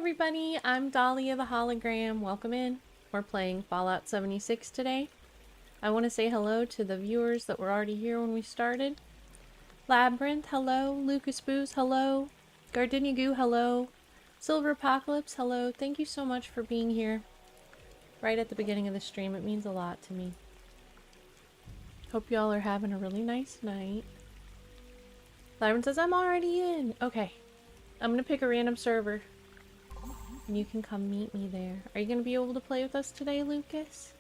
everybody, I'm Dahlia the Hologram. Welcome in. We're playing Fallout 76 today. I want to say hello to the viewers that were already here when we started. Labyrinth, hello. Lucas Booze, hello. Gardenia Goo, hello. Silver Apocalypse, hello. Thank you so much for being here right at the beginning of the stream. It means a lot to me. Hope y'all are having a really nice night. Labyrinth says, I'm already in. Okay. I'm gonna pick a random server. And you can come meet me there. Are you gonna be able to play with us today, Lucas?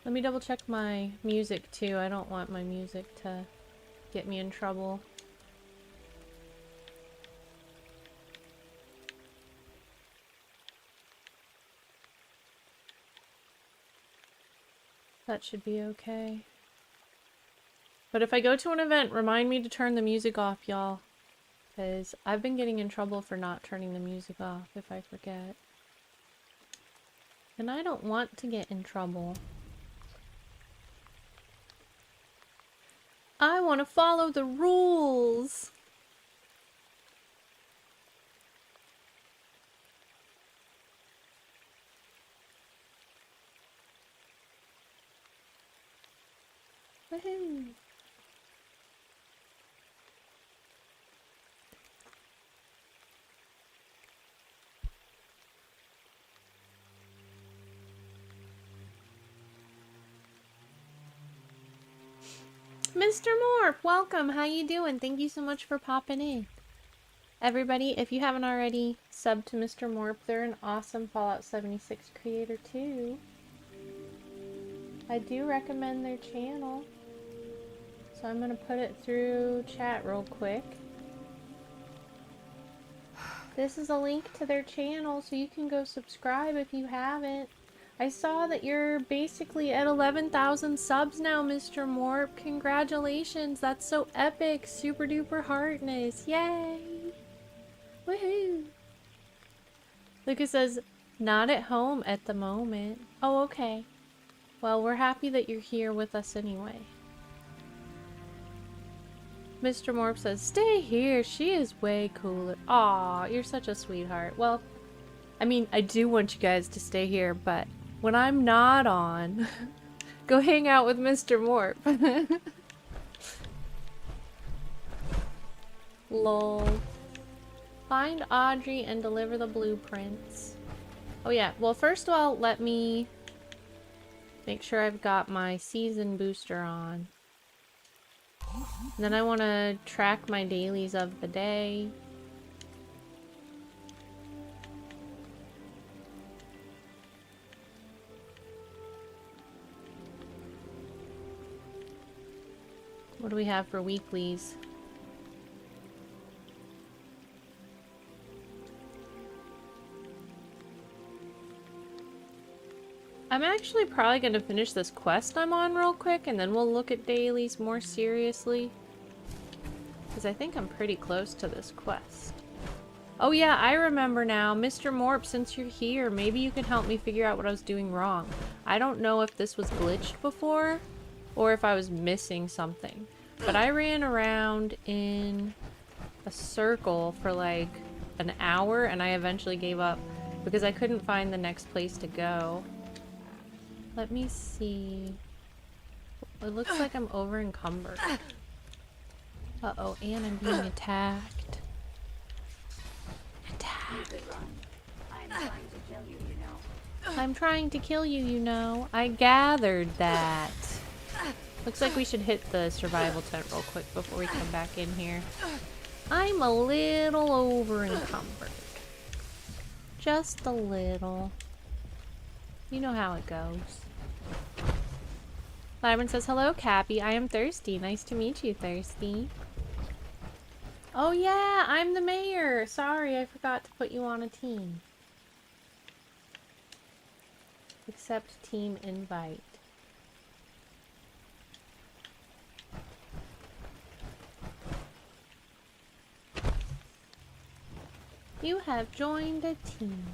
Let me double check my music too. I don't want my music to get me in trouble. That should be okay. But if I go to an event, remind me to turn the music off, y'all. Because I've been getting in trouble for not turning the music off if I forget. And I don't want to get in trouble. I want to follow the rules! Woohoo! Mr. Morph, welcome. How you doing? Thank you so much for popping in. Everybody, if you haven't already subbed to Mr. Morph, they're an awesome Fallout 76 creator too. I do recommend their channel. So I'm gonna put it through chat real quick. This is a link to their channel so you can go subscribe if you haven't. I saw that you're basically at 11,000 subs now, Mr. Morp. Congratulations, that's so epic. Super duper heartness. Yay! Woohoo! Lucas says, not at home at the moment. Oh, okay. Well, we're happy that you're here with us anyway. Mr. Morp says, stay here. She is way cooler. Aw, you're such a sweetheart. Well, I mean, I do want you guys to stay here, but when I'm not on, go hang out with Mr. Morp. Lol. Find Audrey and deliver the blueprints. Oh yeah, well first of all, let me make sure I've got my season booster on. And then I want to track my dailies of the day. What do we have for weeklies? I'm actually probably going to finish this quest I'm on real quick, and then we'll look at dailies more seriously. Because I think I'm pretty close to this quest. Oh yeah, I remember now. Mr. Morp, since you're here, maybe you can help me figure out what I was doing wrong. I don't know if this was glitched before, or if I was missing something. But I ran around in a circle for like an hour, and I eventually gave up because I couldn't find the next place to go. Let me see. It looks like I'm over encumbered. Uh-oh, and I'm being attacked. Attacked. I'm trying to kill you, you know. I gathered that. Looks like we should hit the survival tent real quick before we come back in here. I'm a little over encumbered. Just a little. You know how it goes. Lyman says, hello, Cappy. I am Thirsty. Nice to meet you, Thirsty. Oh yeah, I'm the mayor. Sorry, I forgot to put you on a team. Accept team invite. You have joined a team.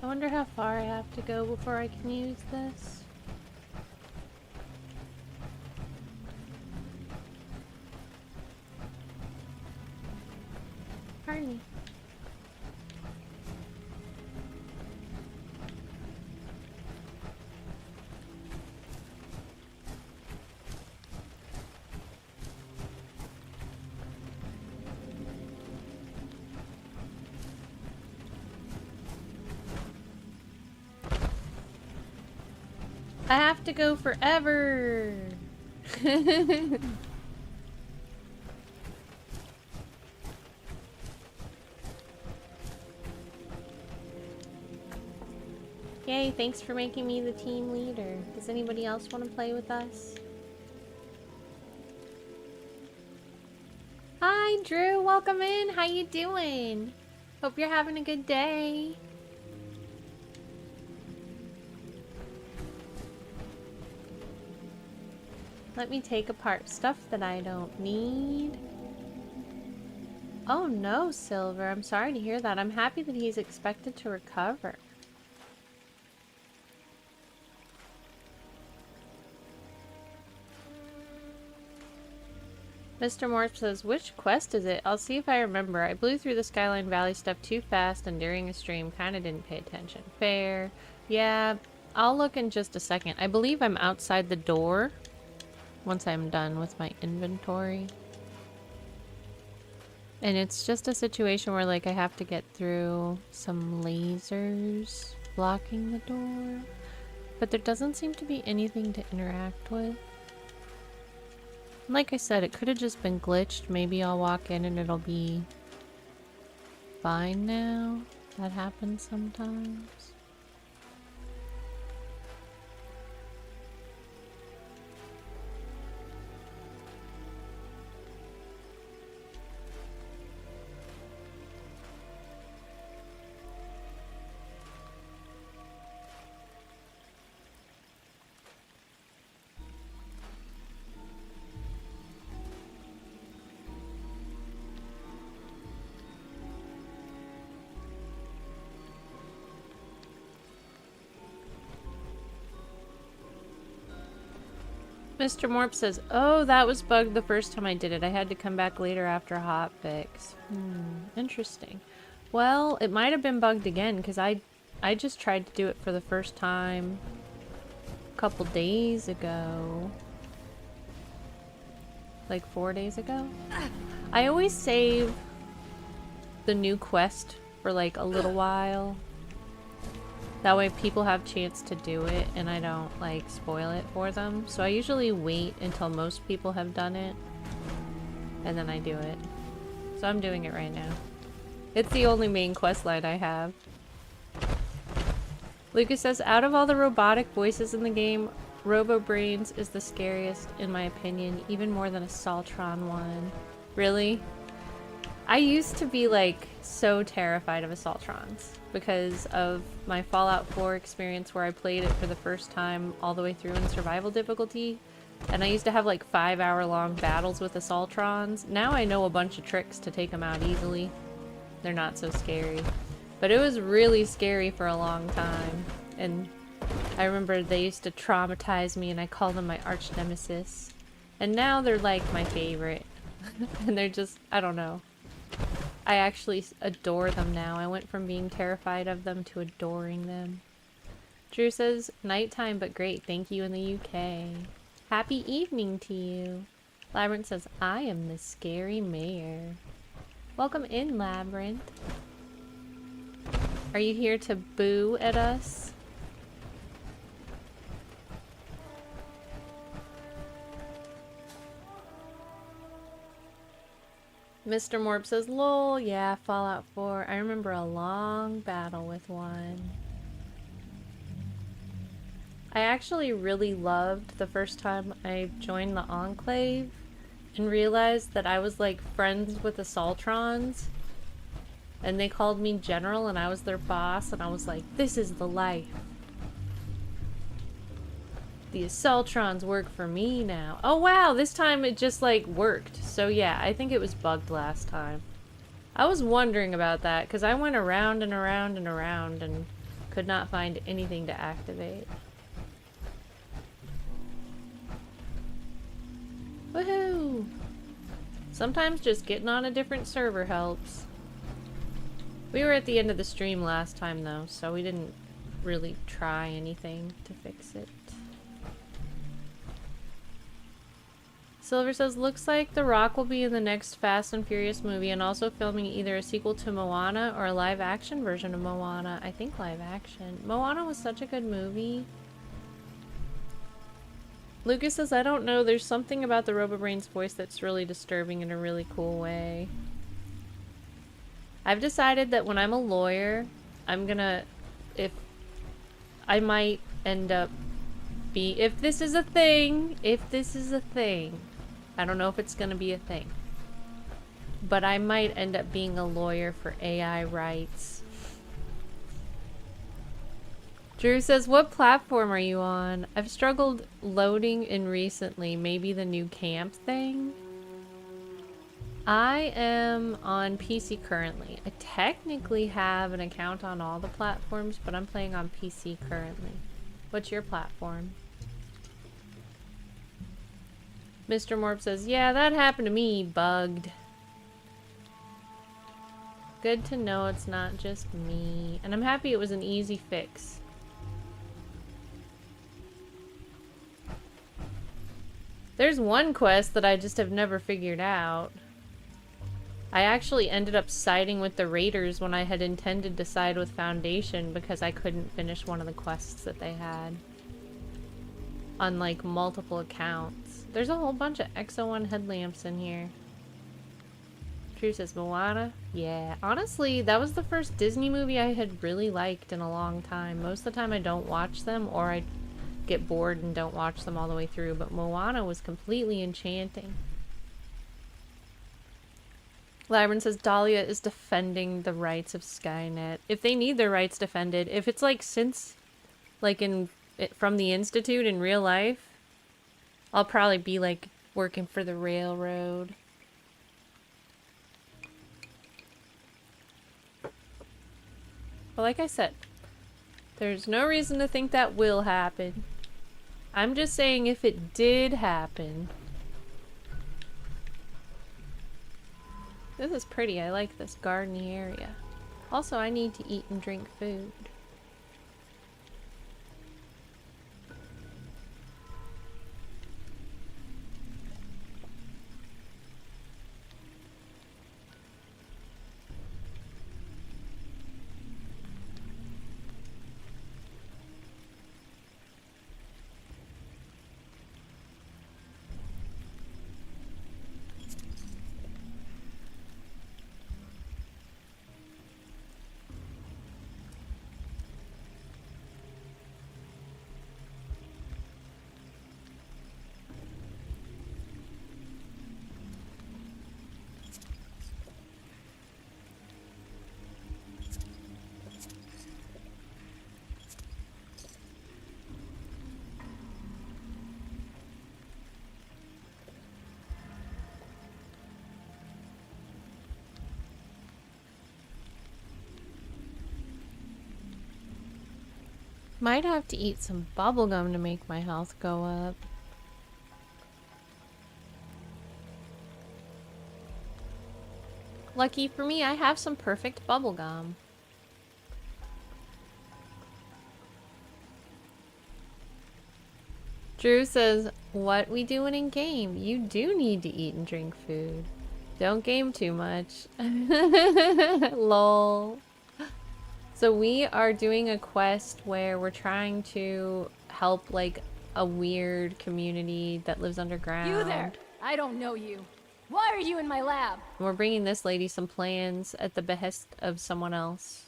I wonder how far I have to go before I can use this. I have to go forever. Yay, thanks for making me the team leader. Does anybody else want to play with us? Hi, Drew. Welcome in. How you doing? Hope you're having a good day. Let me take apart stuff that I don't need. Oh no, Silver. I'm sorry to hear that. I'm happy that he's expected to recover. Mr. Morph says, which quest is it? I'll see if I remember. I blew through the Skyline Valley stuff too fast and during a stream kinda didn't pay attention. Fair. Yeah, I'll look in just a second. I believe I'm outside the door once I'm done with my inventory. And it's just a situation where like I have to get through some lasers blocking the door. But there doesn't seem to be anything to interact with. Like I said, it could have just been glitched. Maybe I'll walk in and it'll be fine now. That happens sometimes. Mr. Morp says, oh, that was bugged the first time I did it. I had to come back later after a hot fix. Interesting. Well, it might have been bugged again because I just tried to do it for the first time a couple days ago. Like 4 days ago? I always save the new quest for like a little while. That way people have a chance to do it and I don't like spoil it for them. So I usually wait until most people have done it and then I do it. So I'm doing it right now. It's the only main quest line I have. Lucas says, out of all the robotic voices in the game, RoboBrains is the scariest in my opinion, even more than a Saltron one. Really? I used to be like so terrified of Assaultrons because of my Fallout 4 experience where I played it for the first time all the way through in survival difficulty. And I used to have like 5-hour-long battles with Assaultrons. Now I know a bunch of tricks to take them out easily. They're not so scary. But it was really scary for a long time. And I remember they used to traumatize me and I called them my arch nemesis. And now they're like my favorite. And they're just, I don't know. I actually adore them now. I went from being terrified of them to adoring them. Drew says, nighttime but great, thank you in the UK. Happy evening to you. Labyrinth says, I am the scary mayor. Welcome in, Labyrinth. Are you here to boo at us? Mr. Morb says, lol, yeah, Fallout 4. I remember a long battle with one. I actually really loved the first time I joined the Enclave and realized that I was like friends with the Assaultrons. And they called me General and I was their boss and I was like, this is the life. The Assaultrons work for me now. Oh wow, this time it just like worked. So yeah, I think it was bugged last time. I was wondering about that because I went around and around and around and could not find anything to activate. Woohoo! Sometimes just getting on a different server helps. We were at the end of the stream last time though, so we didn't really try anything to fix it. Silver says, looks like The Rock will be in the next Fast and Furious movie and also filming either a sequel to Moana or a live action version of Moana. I think live action. Moana was such a good movie. Lucas says, I don't know, there's something about the RoboBrain's voice that's really disturbing in a really cool way. I've decided that when I'm a lawyer, I'm gonna, if I might end up if this is a thing, I don't know if it's gonna be a thing, but I might end up being a lawyer for AI rights. Drew says, what platform are you on? I've struggled loading in recently. Maybe the new camp thing? I am on PC currently. I technically have an account on all the platforms, but I'm playing on PC currently. What's your platform? Mr. Morp says, yeah, that happened to me, bugged. Good to know it's not just me. And I'm happy it was an easy fix. There's one quest that I just have never figured out. I actually ended up siding with the raiders when I had intended to side with Foundation because I couldn't finish one of the quests that they had. On like multiple accounts. There's a whole bunch of Exo-1 headlamps in here. True says Moana. Yeah, honestly, that was the first Disney movie I had really liked in a long time. Most of the time I don't watch them, or I get bored and don't watch them all the way through, but Moana was completely enchanting. Lyron says Dahlia is defending the rights of Skynet. If they need their rights defended, if it's like since, like in from the Institute in real life, I'll probably be like working for the railroad. But like I said, there's no reason to think that will happen. I'm just saying if it did happen. This is pretty. I like this gardeny area. Also, I need to eat and drink food. Might have to eat some bubblegum to make my health go up. Lucky for me, I have some perfect bubblegum. Drew says, what we doing in game? You do need to eat and drink food. Don't game too much. Lol. So we are doing a quest where we're trying to help like a weird community that lives underground. You there! I don't know you. Why are you in my lab? And we're bringing this lady some plans at the behest of someone else.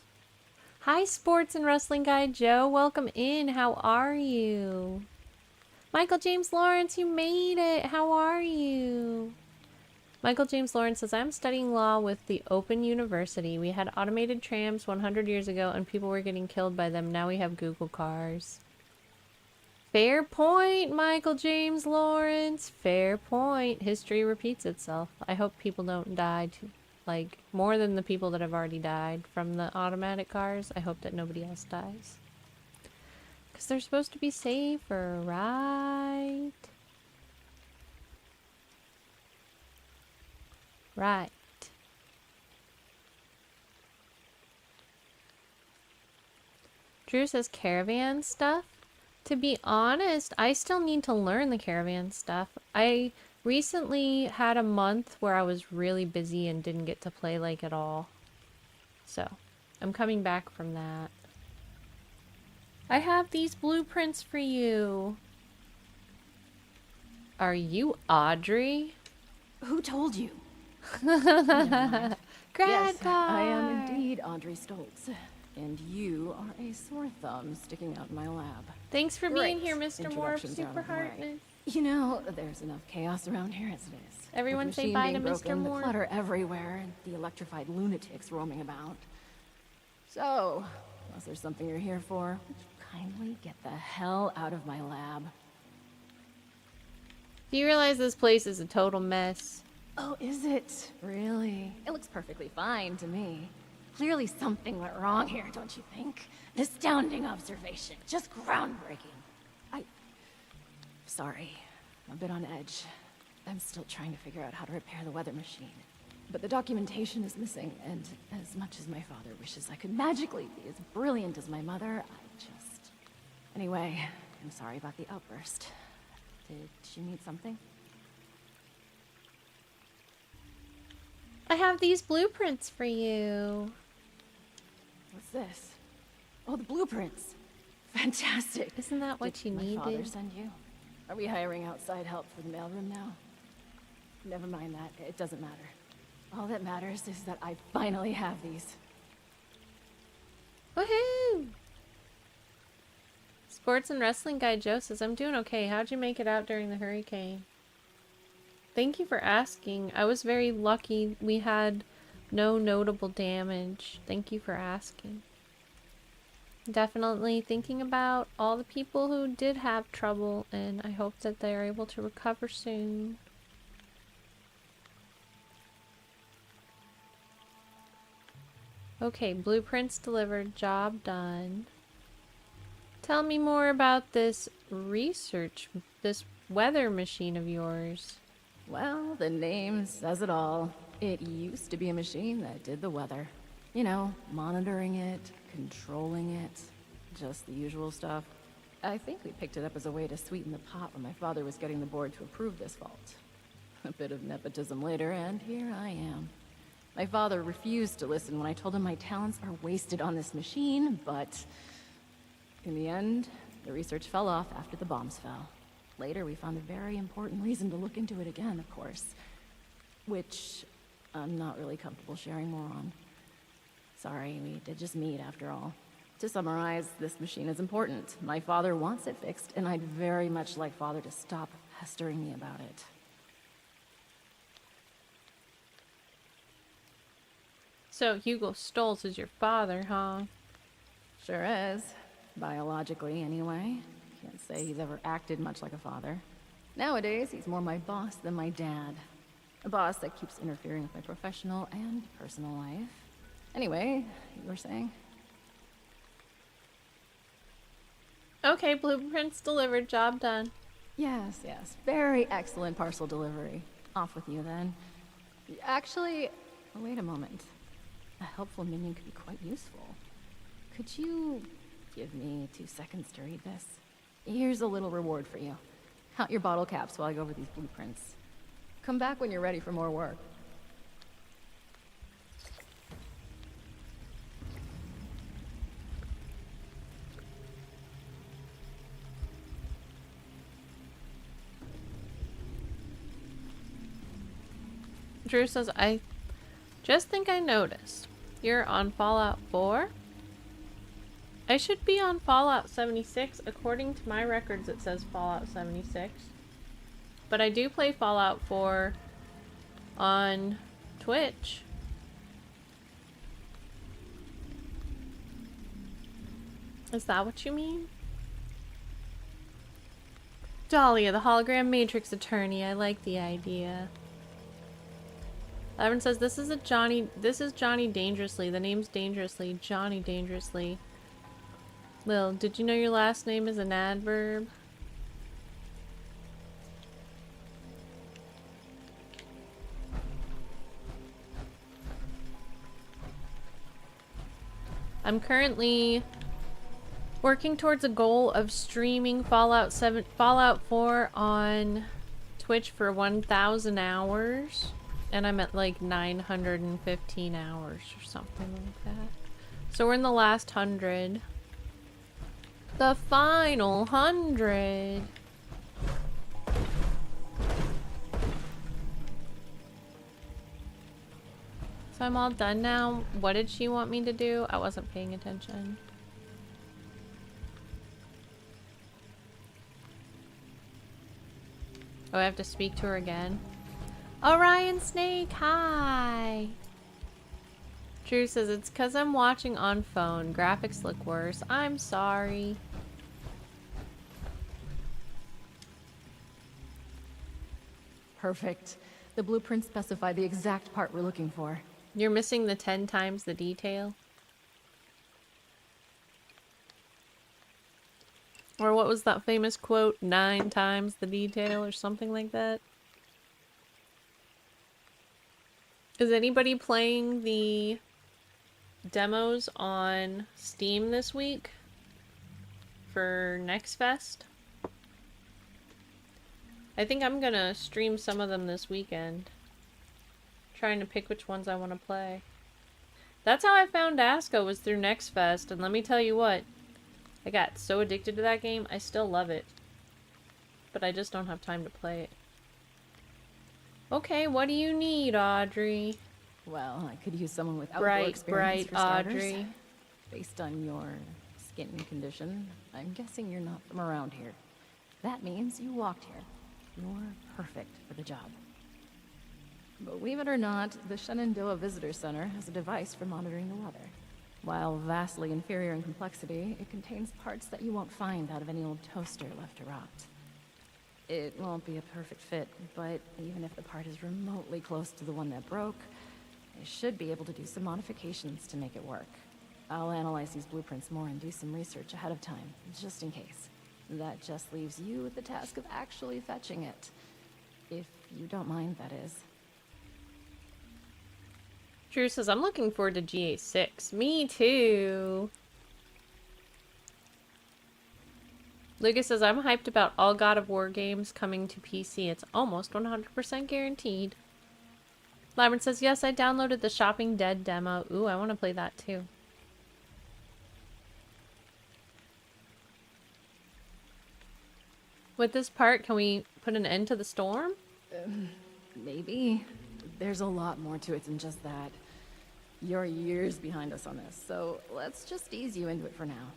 Hi, Sports and Wrestling Guy Joe. Welcome in. How are you? Michael James Lawrence, you made it. How are you? Michael James Lawrence says, I'm studying law with the Open University. We had automated trams 100 years ago and people were getting killed by them. Now we have Google cars. Fair point, Michael James Lawrence. Fair point. History repeats itself. I hope people don't die like more than the people that have already died from the automatic cars. I hope that nobody else dies. Because they're supposed to be safer, right? Right. Drew says caravan stuff. To be honest, I still need to learn the caravan stuff. I recently had a month where I was really busy and didn't get to play like at all. So, I'm coming back from that. I have these blueprints for you. Are you Audrey? Who told you? Never mind. Grad Yes, I am indeed Audrey Stoltz. And you are a sore thumb sticking out in my lab. Thanks for being Great. here, Mr. Moore of Introductions are out Super of the way. Heartness. You know, there's enough chaos around here as it is. Everyone With the say machine bye to being Mr. broken, Moore. The clutter everywhere, and the electrified lunatics roaming about. So, unless there's something you're here for, would you kindly get the hell out of my lab? Do you realize this place is a total mess? Oh, is it? Really? It looks perfectly fine to me. Clearly something went wrong here, don't you think? An astounding observation. Just groundbreaking. Sorry. I'm a bit on edge. I'm still trying to figure out how to repair the weather machine. But the documentation is missing, and as much as my father wishes I could magically be as brilliant as my mother, I just... Anyway, I'm sorry about the outburst. Did you need something? I have these blueprints for you. What's this? Oh, the blueprints. Fantastic. Isn't that what Did you my needed? father send you? Are we hiring outside help for the mailroom now? Never mind that. It doesn't matter. All that matters is that I finally have these. Woohoo! Sports and Wrestling Guy Joe says, I'm doing okay. How'd you make it out during the hurricane? Thank you for asking. I was very lucky. We had no notable damage. Thank you for asking. Definitely thinking about all the people who did have trouble, and I hope that they are able to recover soon. Okay, blueprints delivered, job done. Tell me more about this this weather machine of yours. Well, the name says it all. It used to be a machine that did the weather. You know, monitoring it, controlling it, just the usual stuff. I think we picked it up as a way to sweeten the pot when my father was getting the board to approve this vault. A bit of nepotism later, and here I am. My father refused to listen when I told him my talents are wasted on this machine, but in the end, the research fell off after the bombs fell. Later, we found a very important reason to look into it again, of course, which I'm not really comfortable sharing more on. Sorry, we did just meet after all. To summarize, this machine is important. My father wants it fixed, and I'd very much like Father to stop pestering me about it. So Hugo Stoltz is your father, huh? Sure is. Biologically, anyway. Can't say he's ever acted much like a father. Nowadays, he's more my boss than my dad. A boss that keeps interfering with my professional and personal life. Anyway, you were saying? Okay, blueprints delivered, job done. Yes, yes. Very excellent parcel delivery. Off with you, then. Actually, wait a moment. A helpful minion could be quite useful. Could you give me 2 seconds to read this? Here's a little reward for you. Count your bottle caps while I go over these blueprints. Come back when you're ready for more work. Drew says, I just think I noticed. You're on Fallout 4? I should be on Fallout 76. According to my records, it says Fallout 76. But I do play Fallout 4 on Twitch. Is that what you mean? Dahlia, the hologram matrix attorney. I like the idea. Evan says, this is Johnny Dangerously. The name's Dangerously. Johnny Dangerously. Lil, did you know your last name is an adverb? I'm currently working towards a goal of streaming Fallout 4 on Twitch for 1,000 hours. And I'm at like 915 hours or something like that. So we're in the last 100. The final 100. So I'm all done now. What did she want me to do? I wasn't paying attention. Oh, I have to speak to her again. Orion Snake, hi! Drew says, it's because I'm watching on phone. Graphics look worse. I'm sorry. Perfect. The blueprints specify the exact part we're looking for. You're missing the 10 times the detail. Or what was that famous quote? 9 times the detail or something like that. Is anybody playing the demos on Steam this week for Next Fest? I think I'm gonna stream some of them this weekend. Trying to pick which ones I want to play. That's how I found Asco, was through Next Fest, and let me tell you what, I got so addicted to that game. I still love it, but I just don't have time to play it. Okay, what do you need, Audrey? Well, I could use someone with outdoor experience for starters. Audrey. Based on your skin condition, I'm guessing you're not from around here. That means you walked here. You're perfect for the job. Believe it or not, the Shenandoah Visitor Center has a device for monitoring the weather. While vastly inferior in complexity, it contains parts that you won't find out of any old toaster left to rot. It won't be a perfect fit, but even if the part is remotely close to the one that broke, I should be able to do some modifications to make it work. I'll analyze these blueprints more and do some research ahead of time, just in case. That just leaves you with the task of actually fetching it. If you don't mind, that is. Drew says, I'm looking forward to GA6. Me too. Lucas says, I'm hyped about all God of War games coming to PC. It's almost 100% guaranteed. Labyrinth says, yes, I downloaded the Shopping Dead demo. Ooh, I want to play that too. With this part, can we put an end to the storm? Maybe. There's a lot more to it than just that. You're years behind us on this, so let's just ease you into it for now.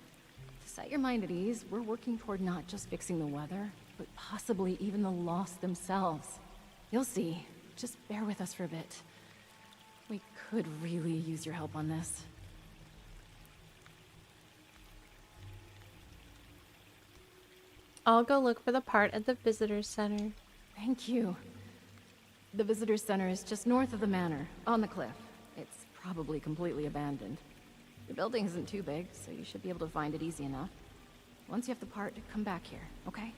To set your mind at ease, we're working toward not just fixing the weather, but possibly even the lost themselves. You'll see. Just bear with us for a bit. We could really use your help on this. I'll go look for the part at the visitor's center. Thank you. The visitor center is just north of the manor, on the cliff. It's probably completely abandoned. The building isn't too big, so you should be able to find it easy enough. Once you have the part, come back here, okay?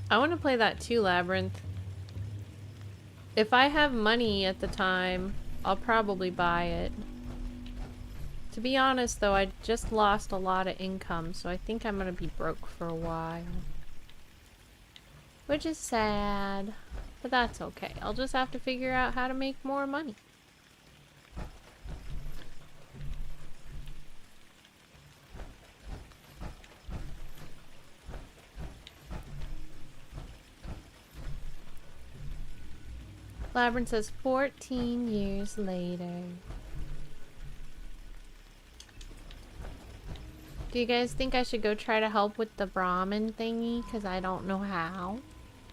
I want to play that too, Labyrinth. If I have money at the time, I'll probably buy it. To be honest, though, I just lost a lot of income, so I think I'm gonna be broke for a while. Which is sad, but that's okay. I'll just have to figure out how to make more money. Labyrinth says 14 years later. Do you guys think I should go try to help with the Brahmin thingy? Because I don't know how.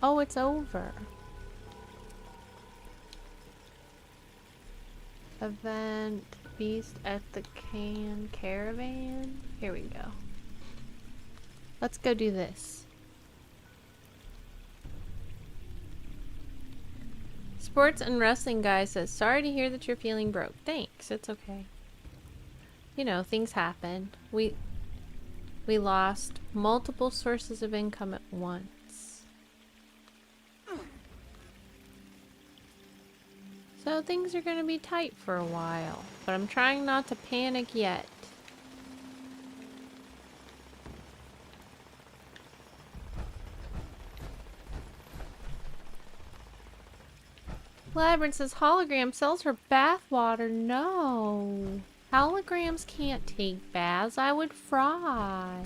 Oh, it's over. Event, Beast at the Caravan. Here we go. Let's go do this. Sports and Wrestling Guy says, sorry to hear that you're feeling broke. Thanks, it's okay. You know, things happen. We lost multiple sources of income at once. So things are gonna be tight for a while, but I'm trying not to panic yet. Labyrinth says Hologram sells her bathwater. No. Holograms can't take baths. I would fry.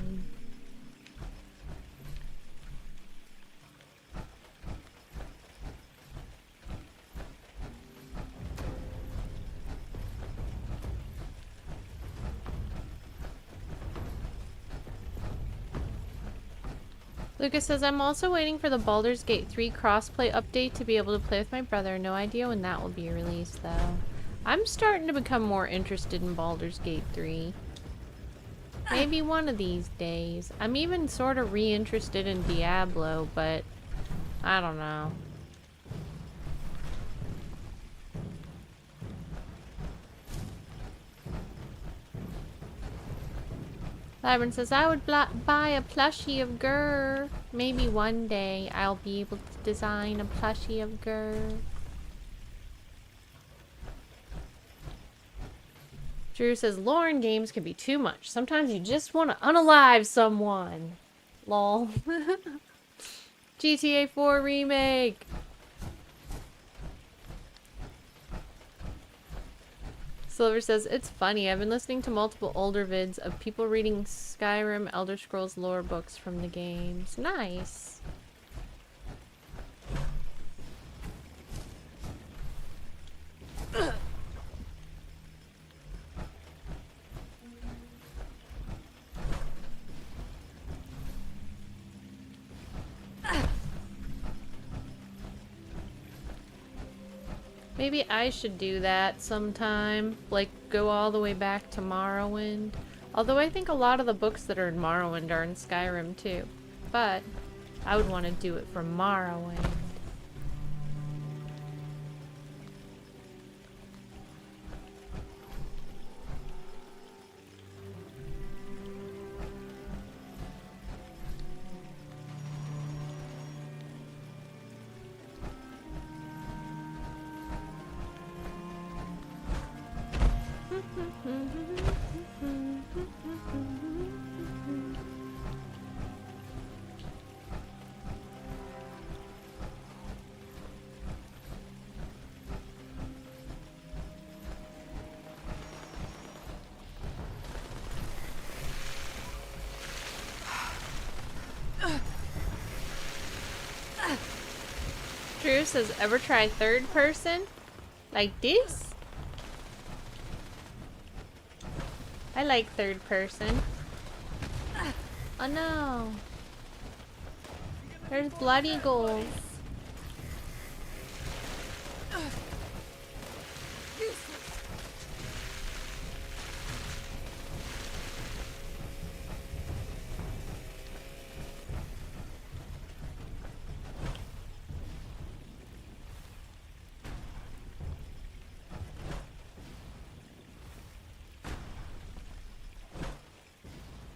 Lucas says, I'm also waiting for the Baldur's Gate 3 crossplay update to be able to play with my brother. No idea when that will be released, though. I'm starting to become more interested in Baldur's Gate 3. Maybe one of these days. I'm even sort of re-interested in Diablo, but I don't know. Labyrinth says, I would buy a plushie of Grr. Maybe one day I'll be able to design a plushie of Grr. Drew says, Lauren games can be too much. Sometimes you just want to unalive someone. Lol. GTA 4 remake. Silver says, it's funny. I've been listening to multiple older vids of people reading Skyrim Elder Scrolls lore books from the games. Nice. Maybe I should do that sometime, like go all the way back to Morrowind. Although I think a lot of the books that are in Morrowind are in Skyrim too. But I would want to do it from Morrowind. Drew says, ever try third person? Like this? I like third person. Oh no. There's blood eagles.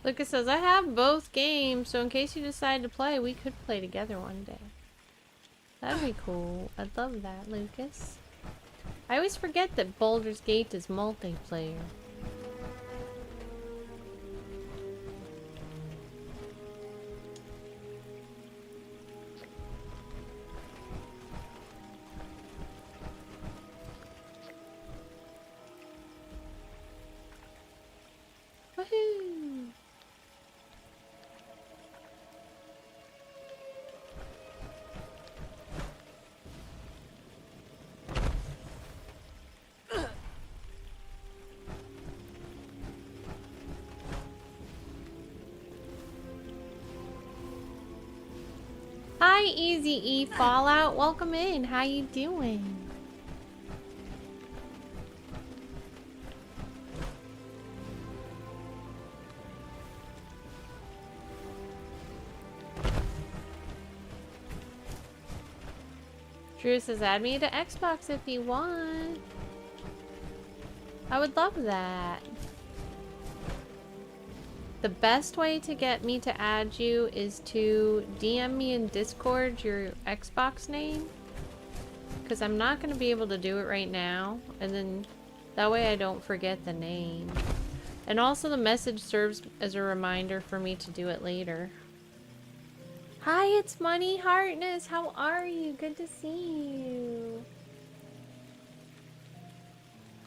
Lucas says, I have both games, so in case you decide to play, we could play together one day. That'd be cool. I'd love that, Lucas. I always forget that Baldur's Gate is multiplayer. Woohoo! Hi, Easy E Fallout. Welcome in. How you doing? Drew says, add me to Xbox if you want. I would love that. The best way to get me to add you is to DM me in Discord your Xbox name. Because I'm not going to be able to do it right now. And then that way I don't forget the name. And also the message serves as a reminder for me to do it later. Hi, it's Money Heartness. How are you? Good to see you.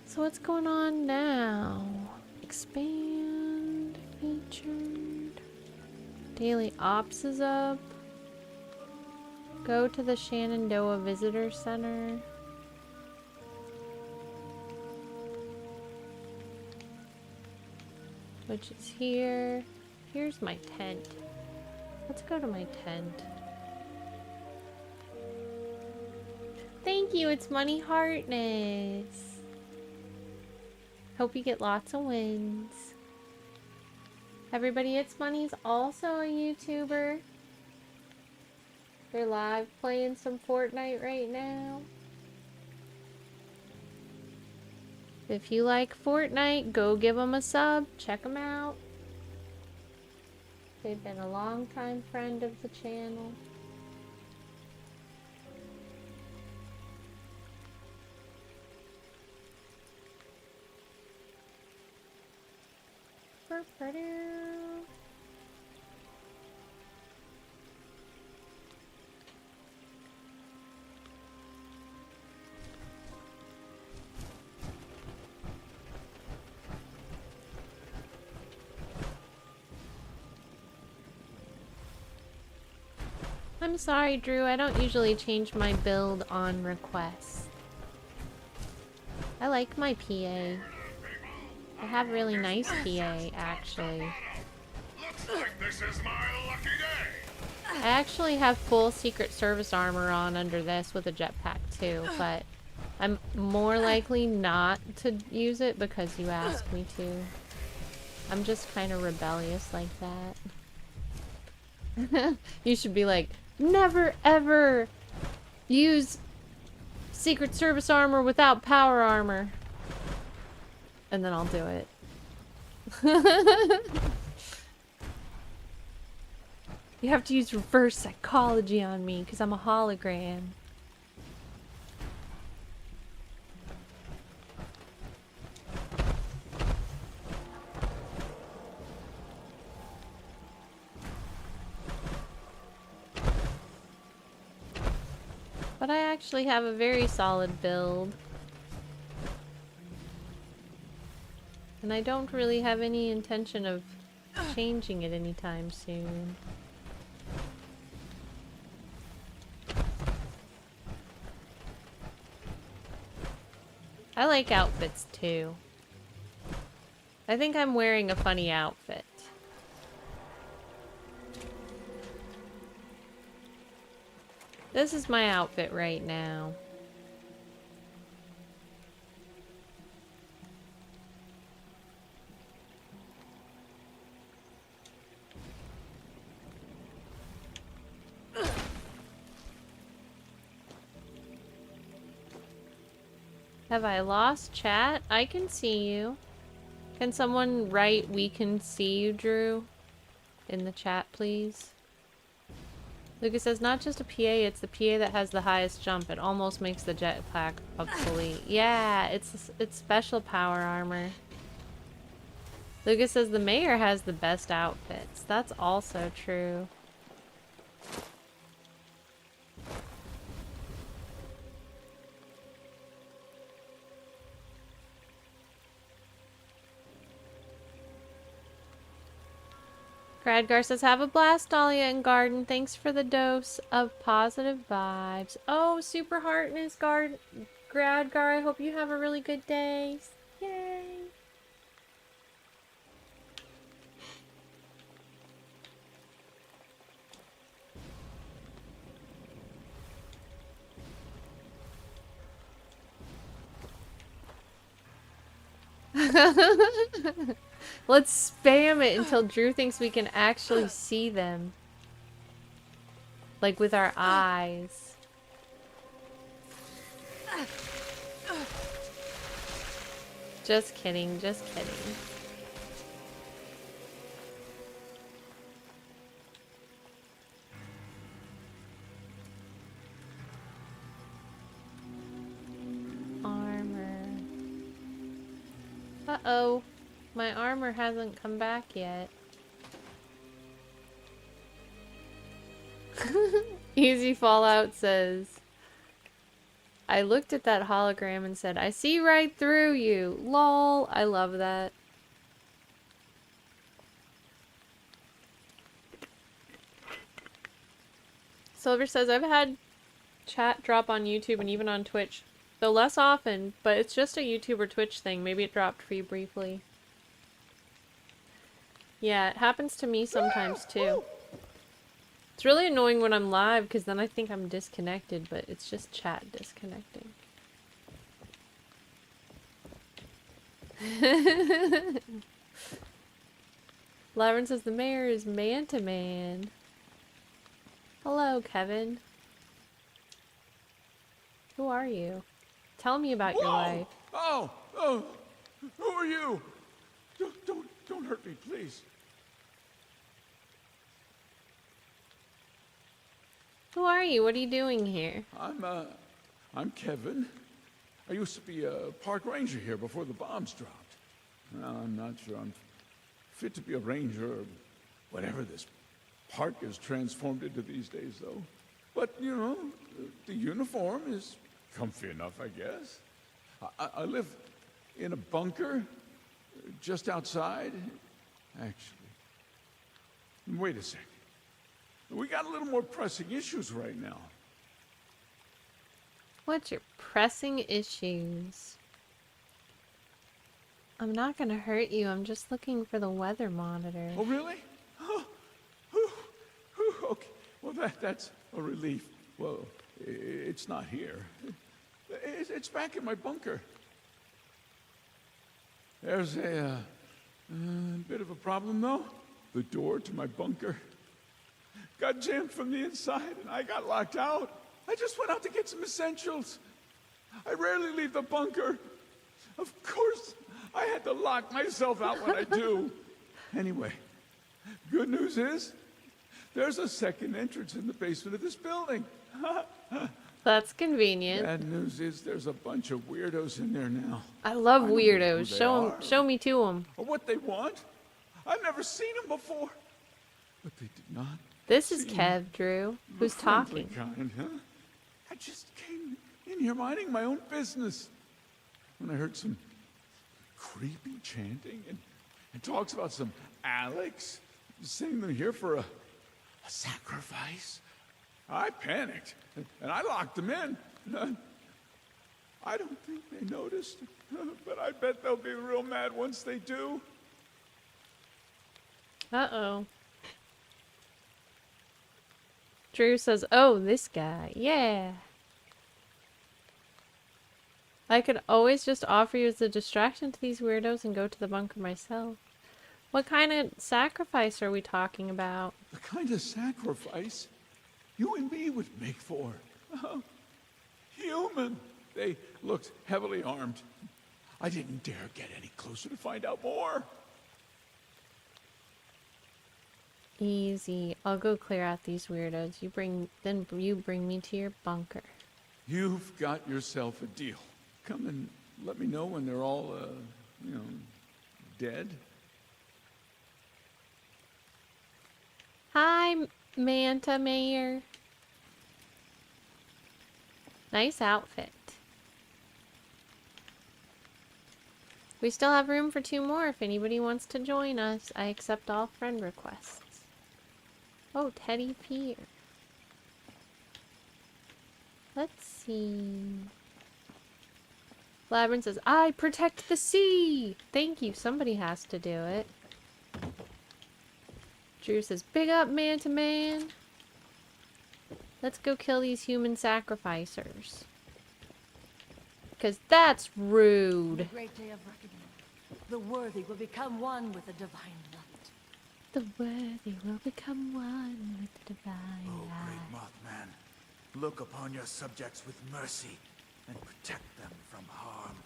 So what's going on now? Expand. Featured. Daily Ops is up. Go to the Shenandoah Visitor Center. Which is here. Here's my tent. Let's go to my tent. Thank you, it's Money Heartness. Hope you get lots of wins. Everybody, it's Money's also a YouTuber. They're live playing some Fortnite right now. If you like Fortnite, go give them a sub. Check them out. They've been a long-time friend of the channel. I'm sorry, Drew. I don't usually change my build on request. I like my PA. I have really nice PA, actually. Looks like this is my lucky day. I actually have full Secret Service armor on under this with a jetpack too, but I'm more likely not to use it because you asked me to. I'm just kind of rebellious like that. You should be like, never ever use Secret Service armor without power armor. And then I'll do it. You have to use reverse psychology on me because I'm a hologram. But I actually have a very solid build. And I don't really have any intention of changing it anytime soon. I like outfits too. I think I'm wearing a funny outfit. This is my outfit right now. Have I lost chat? I can see you. Can someone write "we can see you, Drew" in the chat, please? Lucas says, not just a PA, it's the PA that has the highest jump. It almost makes the jetpack obsolete. Yeah, it's special power armor. Lucas says the mayor has the best outfits. That's also true. Gradgar says, have a blast, Dahlia and Garden. Thanks for the dose of positive vibes. Oh, super heartness, Gradgar. I hope you have a really good day. Yay. Let's spam it until Drew thinks we can actually see them. Like with our eyes. Just kidding, just kidding. Armor. Uh-oh. My armor hasn't come back yet. Easy Fallout says, I looked at that hologram and said, I see right through you. Lol. I love that. Silver says, I've had chat drop on YouTube and even on Twitch. Though less often, but it's just a YouTube or Twitch thing. Maybe it dropped for you briefly. Yeah, it happens to me sometimes too. It's really annoying when I'm live because then I think I'm disconnected, but it's just chat disconnecting. Laverne says the mayor is Manta Man. Hello, Kevin. Who are you? Tell me about your life. Oh, who are you? Don't hurt me, please. Who are you? What are you doing here? I'm Kevin. I used to be a park ranger here before the bombs dropped. Well, I'm not sure I'm fit to be a ranger or whatever this park is transformed into these days, though. But, you know, the uniform is comfy enough, I guess. I live in a bunker just outside. Actually, wait a second. We got a little more pressing issues right now. What's your pressing issues? I'm not gonna hurt you. I'm just looking for the weather monitor. Oh, really? Oh, okay. Well, that's a relief. Well, it's not here. It's back in my bunker. There's a bit of a problem, though. The door to my bunker got jammed from the inside, and I got locked out. I just went out to get some essentials. I rarely leave the bunker. Of course, I had to lock myself out when I do. Anyway, good news is, there's a second entrance in the basement of this building. That's convenient. Bad news is there's a bunch of weirdos in there now. I love I don't know weirdos. who they are. Show me to them. Or what they want. I've never seen them before. But they did not. This is seem Kev Drew, who's the friendly talking. kind, huh? I just came in here minding my own business when I heard some creepy chanting and talks about some Alex saying they're here for a sacrifice. I panicked and I locked them in. I don't think they noticed, but I bet they'll be real mad once they do. Uh-oh. Drew says, oh, this guy. Yeah. I could always just offer you as a distraction to these weirdos and go to the bunker myself. What kind of sacrifice are we talking about? The kind of sacrifice you and me would make for. Human. They looked heavily armed. I didn't dare get any closer to find out more. Easy. I'll go clear out these weirdos. Then you bring me to your bunker. You've got yourself a deal. Come and let me know when they're all, dead. Hi, Manta Mayor. Nice outfit. We still have room for 2 more if anybody wants to join us. I accept all friend requests. Oh, Teddy Pier. Let's see. Labyrinth says, I protect the sea! Thank you, somebody has to do it. Drew says, big up, Manta Man. Let's go kill these human sacrificers. Because that's rude. The great day of reckoning. The worthy will become one with the divine light. The worthy will become one with the divine Oh, light. great Mothman, look upon your subjects with mercy and protect them from harm.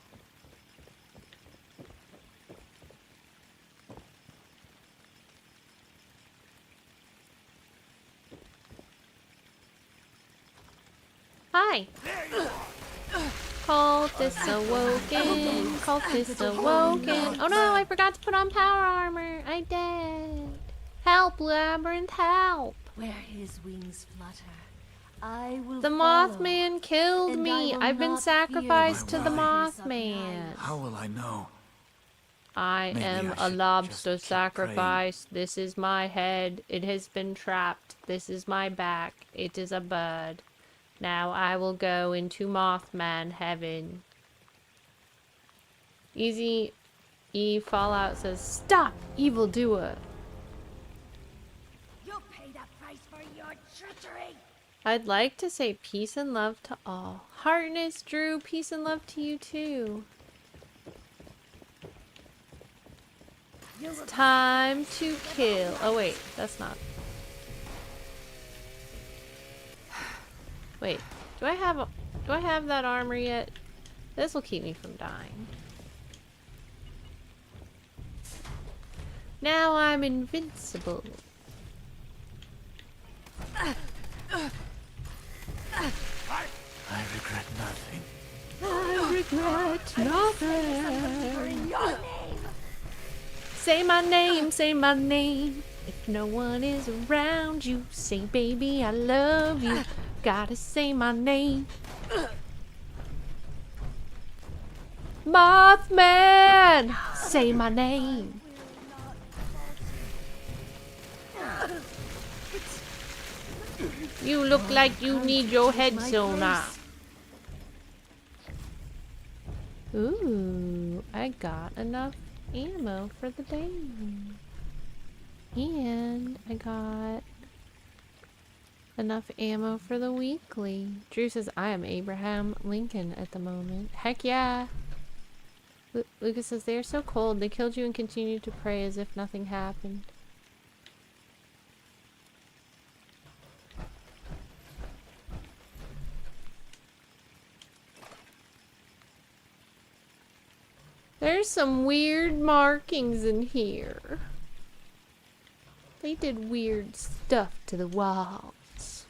Hi! Cultist awoken! Cultist awoken! Oh no, I forgot to put on power armor! I did! Help, Labyrinth, help! Where his wings flutter, I will The follow. Mothman killed and I me! will I've been not sacrificed to fear the the darkness of the Mothman! How will I know? I Maybe am I a should lobster just keep sacrifice. This is my head. It has been trapped. This is my back. It is a bird. Now I will go into Mothman heaven. Easy E Fallout says, stop, evildoer. You'll pay that price for your treachery. I'd like to say peace and love to all. Heartness, Drew, peace and love to you too. It's time to kill. Oh wait, that's not. Wait, do I have that armor yet? This will keep me from dying. Now I'm invincible. I regret nothing. I regret nothing. Your name. Say my name, say my name. If no one is around you, say baby I love you. Gotta say my name. Mothman! Say my name. You look like you need your head sewn up. Ooh, I got enough ammo for the day. And I got enough ammo for the weekly. Drew says I am Abraham Lincoln at the moment. Heck yeah. Lucas says they are so cold. They killed you and continued to pray as if nothing happened. There's some weird markings in here. They did weird stuff to the walls.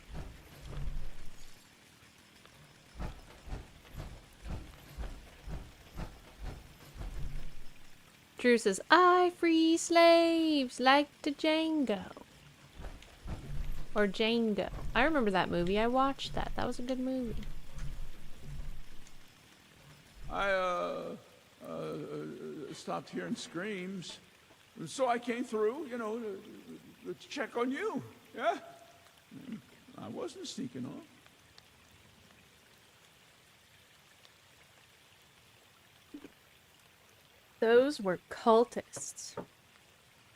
Drew says, I free slaves like to Django. Or Django. I remember that movie. I watched that. That was a good movie. Stopped hearing screams. So I came through, you know, to check on you. Yeah? I wasn't sneaking off. Those were cultists.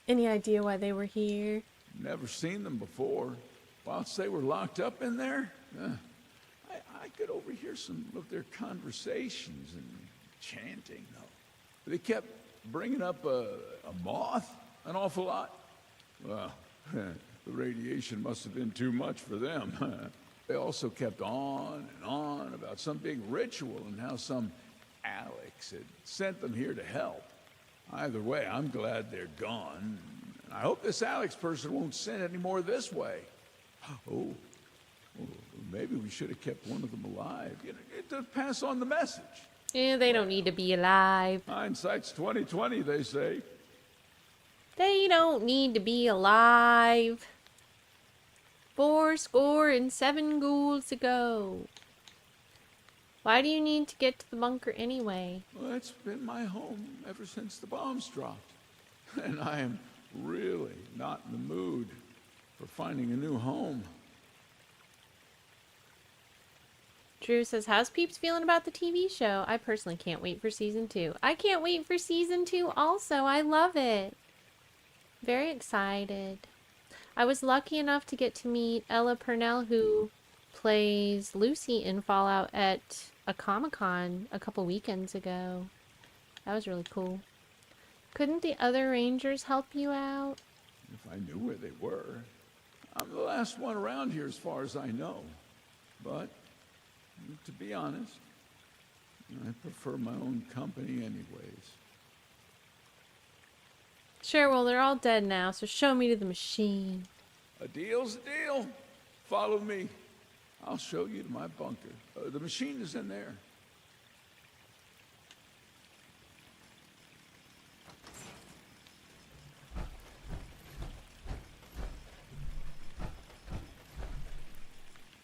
Any idea why they were here? Never seen them before. Whilst they were locked up in there, I could overhear some of their conversations and chanting, though. They kept bringing up a moth an awful lot. Well, the radiation must have been too much for them. They also kept on and on about some big ritual and how some Alex had sent them here to help. Either way, I'm glad they're gone. I hope this Alex person won't send any more this way. Oh, maybe we should have kept one of them alive, you know, to pass on the message. Yeah, they don't need to be alive. Hindsight's 20/20, they say. They don't need to be alive. 407 ghouls ago. Why do you need to get to the bunker anyway? Well, it's been my home ever since the bombs dropped. And I am really not in the mood for finding a new home. Drew says, how's Peeps feeling about the TV show? I personally can't wait for season 2. I can't wait for season 2 also. I love it. Very excited. I was lucky enough to get to meet Ella Purnell, who plays Lucy in Fallout at a Comic-Con a couple weekends ago. That was really cool. Couldn't the other Rangers help you out? If I knew where they were. I'm the last one around here as far as I know. But, to be honest, I prefer my own company anyways. Sure, well, they're all dead now, so show me to the machine. A deal's a deal. Follow me. I'll show you to my bunker. The machine is in there.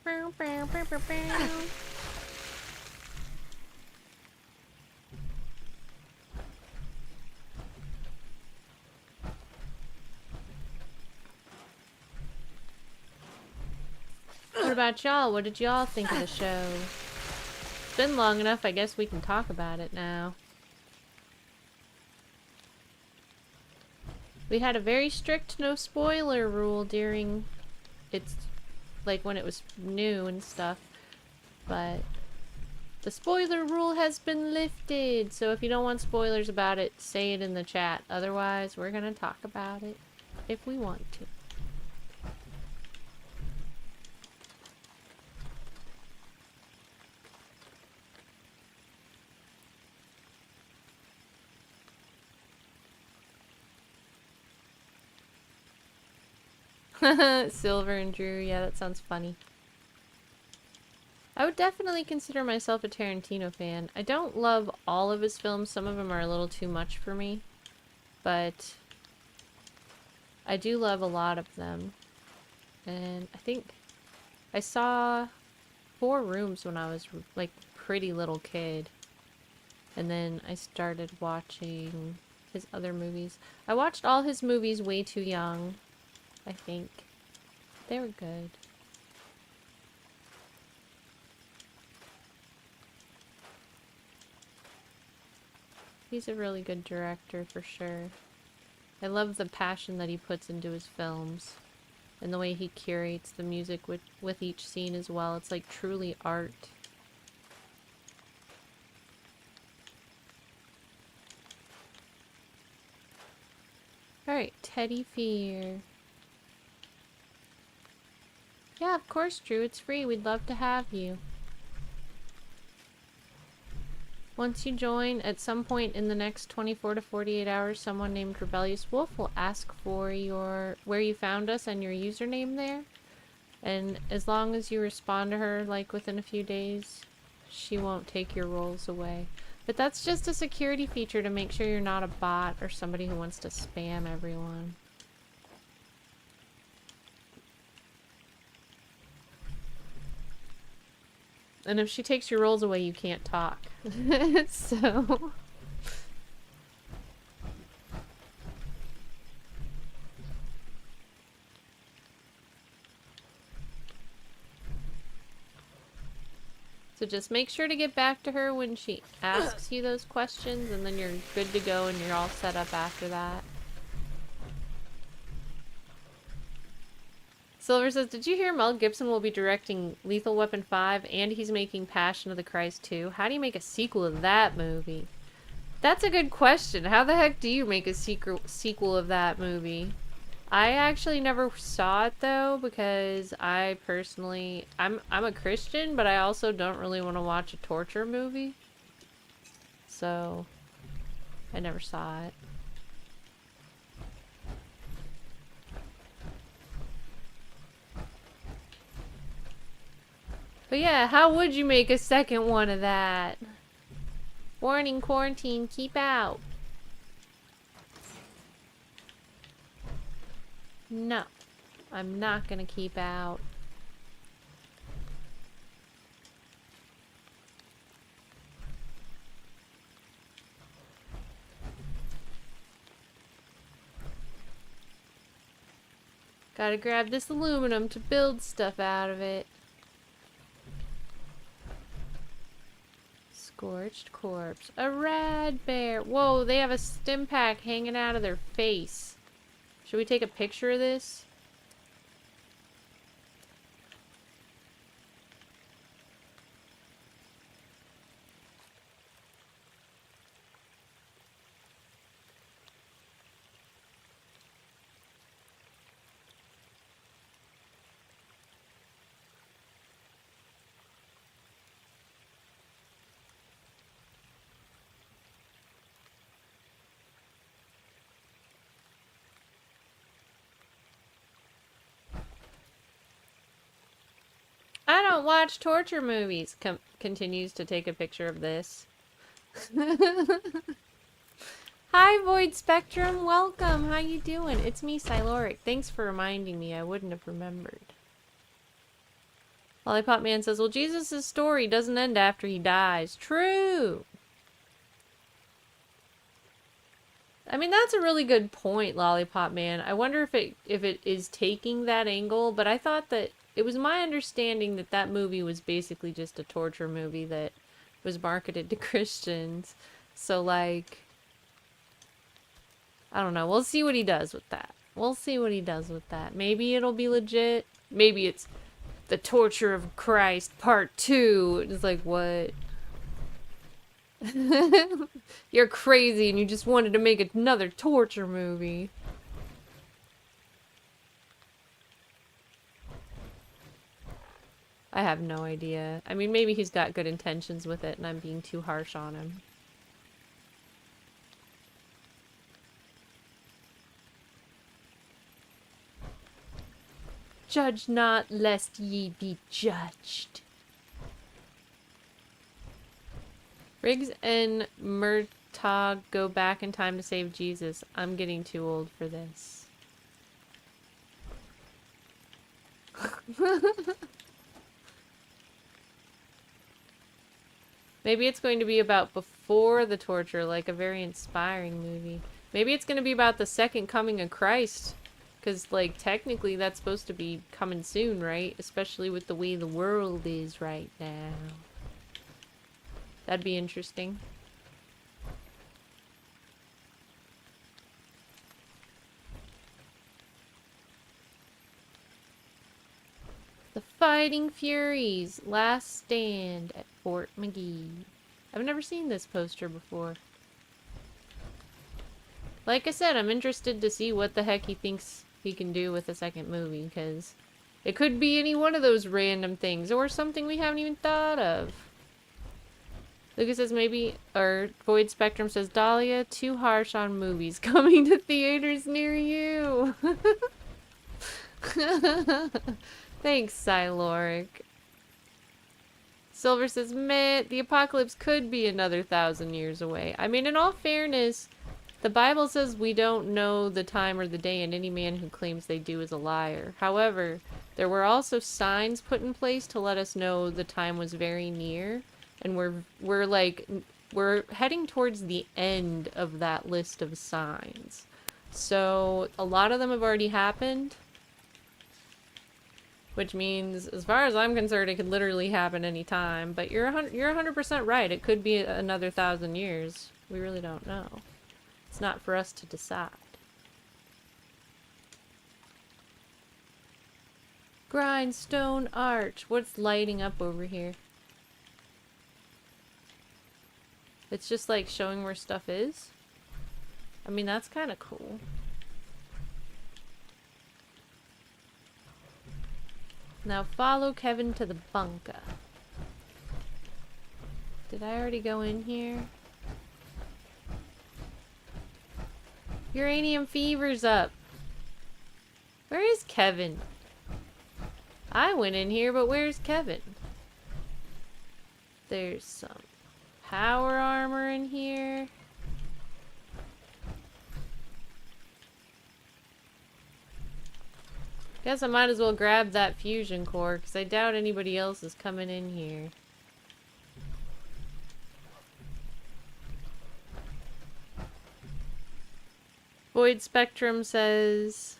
Bow, bow, bow, bow, bow. What about y'all? What did y'all think of the show? It's been long enough, I guess we can talk about it now. We had a very strict no spoiler rule during it's like when it was new and stuff. But the spoiler rule has been lifted, so if you don't want spoilers about it, say it in the chat. Otherwise, we're gonna talk about it if we want to. Silver and Drew, yeah, that sounds funny. I would definitely consider myself a Tarantino fan. I don't love all of his films, some of them are a little too much for me, but I do love a lot of them. And I think I saw 4 Rooms when I was like pretty little kid, and then I started watching his other movies. I watched all his movies way too young, I think. They were good. He's a really good director for sure. I love the passion that he puts into his films and the way he curates the music with each scene as well. It's like truly art. Alright, Teddy Fear. Yeah, of course, Drew. It's free. We'd love to have you. Once you join, at some point in the next 24 to 48 hours, someone named Rebellious Wolf will ask for where you found us and your username there. And as long as you respond to her, like, within a few days, she won't take your roles away. But that's just a security feature to make sure you're not a bot or somebody who wants to spam everyone. And if she takes your roles away, you can't talk. So... So just make sure to get back to her when she asks you those questions, and then you're good to go and you're all set up after that. Silver says, did you hear Mel Gibson will be directing Lethal Weapon 5 and he's making Passion of the Christ 2? How do you make a sequel of that movie? That's a good question. How the heck do you make a sequel of that movie? I actually never saw it though, because I personally, I'm a Christian, but I also don't really want to watch a torture movie. So, I never saw it. But yeah, how would you make a second one of that? Warning, quarantine, keep out. No, I'm not gonna keep out. Gotta grab this aluminum to build stuff out of it. Scorched corpse. A rad bear. Whoa, they have a stim pack hanging out of their face. Should we take a picture of this? I don't watch torture movies. Continues to take a picture of this. Hi, Void Spectrum. Welcome. How you doing? It's me, Siloric. Thanks for reminding me. I wouldn't have remembered. Lollipop Man says, well, Jesus' story doesn't end after he dies. True. I mean, that's a really good point, Lollipop Man. I wonder if it is taking that angle, but I thought that it was my understanding that that movie was basically just a torture movie that was marketed to Christians. So, like, I don't know. We'll see what he does with that. We'll see what he does with that. Maybe it'll be legit. maybe it's the torture of Christ part 2. It's like, what? You're crazy and you just wanted to make another torture movie. I have no idea. I mean, maybe he's got good intentions with it and I'm being too harsh on him. Judge not, lest ye be judged. Riggs and Murtaugh go back in time to save Jesus. I'm getting too old for this. Maybe it's going to be about before the torture, like a very inspiring movie. Maybe it's going to be about the second coming of Christ. Because, like, technically that's supposed to be coming soon, right? Especially with the way the world is right now. That'd be interesting. The Fighting Furies, Last Stand at Fort McGee. I've never seen this poster before. Like I said, I'm interested to see what the heck he thinks he can do with the second movie, because it could be any one of those random things, or something we haven't even thought of. Lucas says maybe, or Void Spectrum says, Dahlia, too harsh on movies coming to theaters near you. Thanks, Siloric. Silver says, meh, the apocalypse could be another 1,000 years away. I mean, in all fairness, the Bible says we don't know the time or the day, and any man who claims they do is a liar. However, there were also signs put in place to let us know the time was very near, and we're heading towards the end of that list of signs. So, a lot of them have already happened. Which means, as far as I'm concerned, it could literally happen anytime. But you're 100% right. It could be another 1,000 years. We really don't know. It's not for us to decide. Grindstone Arch. What's lighting up over here? It's just like showing where stuff is. I mean, that's kind of cool. Now follow Kevin to the bunker. Did I already go in here? Uranium fever's up. Where is Kevin? I went in here, but where's Kevin? There's some power armor in here. Guess I might as well grab that fusion core, because I doubt anybody else is coming in here. Void Spectrum says,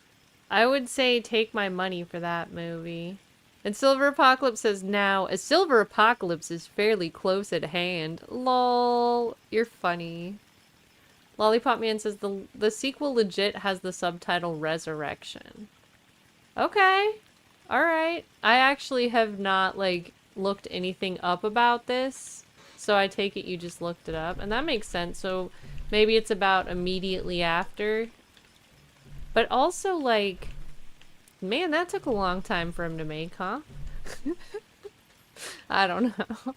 I would say take my money for that movie. And Silver Apocalypse says, now, a Silver Apocalypse is fairly close at hand. Lol, you're funny. Lollipop Man says, the sequel legit has the subtitle Resurrection. Okay. Alright. I actually have not, like, looked anything up about this. So I take it you just looked it up. And that makes sense. So maybe it's about immediately after. But also, like, man, that took a long time for him to make, huh? I don't know.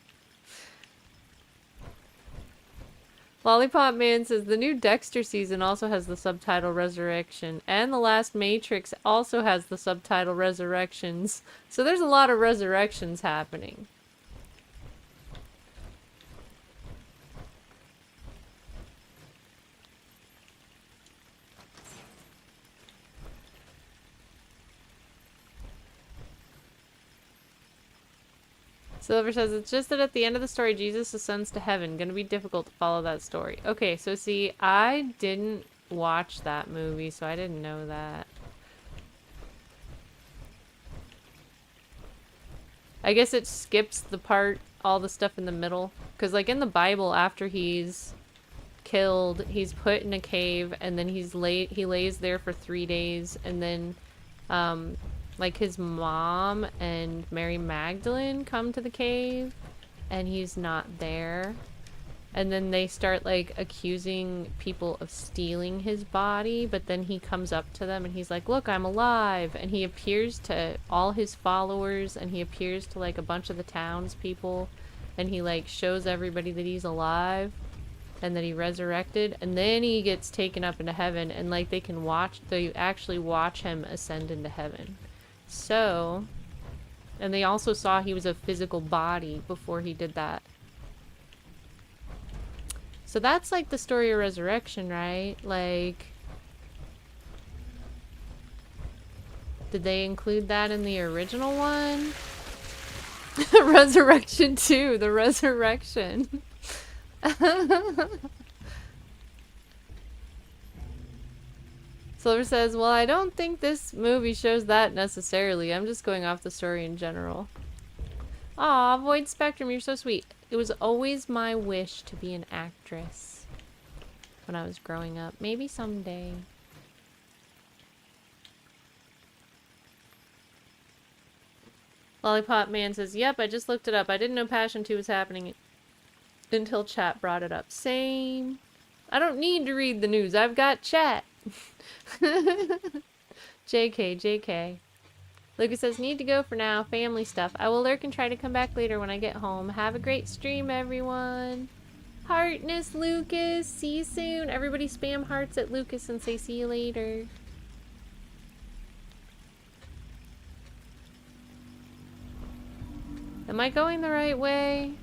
Lollipop Man says, the new Dexter season also has the subtitle Resurrection, and the last Matrix also has the subtitle Resurrections. So there's a lot of resurrections happening. Silver says, it's just that at the end of the story, Jesus ascends to heaven. Gonna be difficult to follow that story. Okay, so see, I didn't watch that movie, so I didn't know that. I guess it skips the part, all the stuff in the middle. Because, like, in the Bible, after he's killed, he's put in a cave, and then he lays there for 3 days, and then, like his mom and Mary Magdalene come to the cave and he's not there. And then they start like accusing people of stealing his body, but then he comes up to them and he's like, look, I'm alive. And he appears to all his followers and he appears to like a bunch of the townspeople and he like shows everybody that he's alive and that he resurrected, and then he gets taken up into heaven and like they actually watch him ascend into heaven. So, and they also saw he was a physical body before he did that. So that's like the story of resurrection, right? Like, did they include that in the original one? Resurrection 2, the resurrection. Silver says, well, I don't think this movie shows that necessarily. I'm just going off the story in general. Aw, Void Spectrum, you're so sweet. It was always my wish to be an actress when I was growing up. Maybe someday. Lollipop Man says, yep, I just looked it up. I didn't know Passion 2 was happening until chat brought it up. Same. I don't need to read the news. I've got chat. JK. Lucas says, need to go for now. Family stuff. I will lurk and try to come back later when I get home. Have a great stream, everyone. Heartness, Lucas. See you soon. Everybody spam hearts at Lucas and say see you later. Am I going the right way?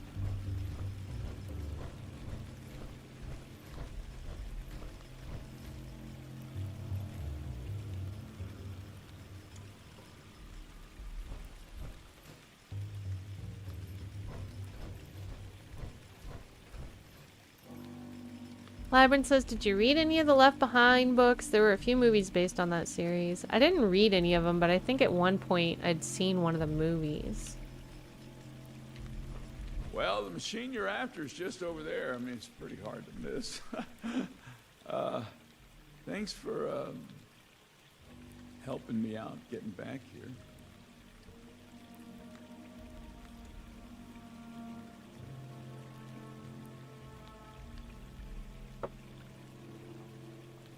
Labyrinth says, did you read any of the Left Behind books? There were a few movies based on that series. I didn't read any of them, but I think at one point I'd seen one of the movies. Well, the machine you're after is just over there. I mean, it's pretty hard to miss. Thanks for helping me out getting back here.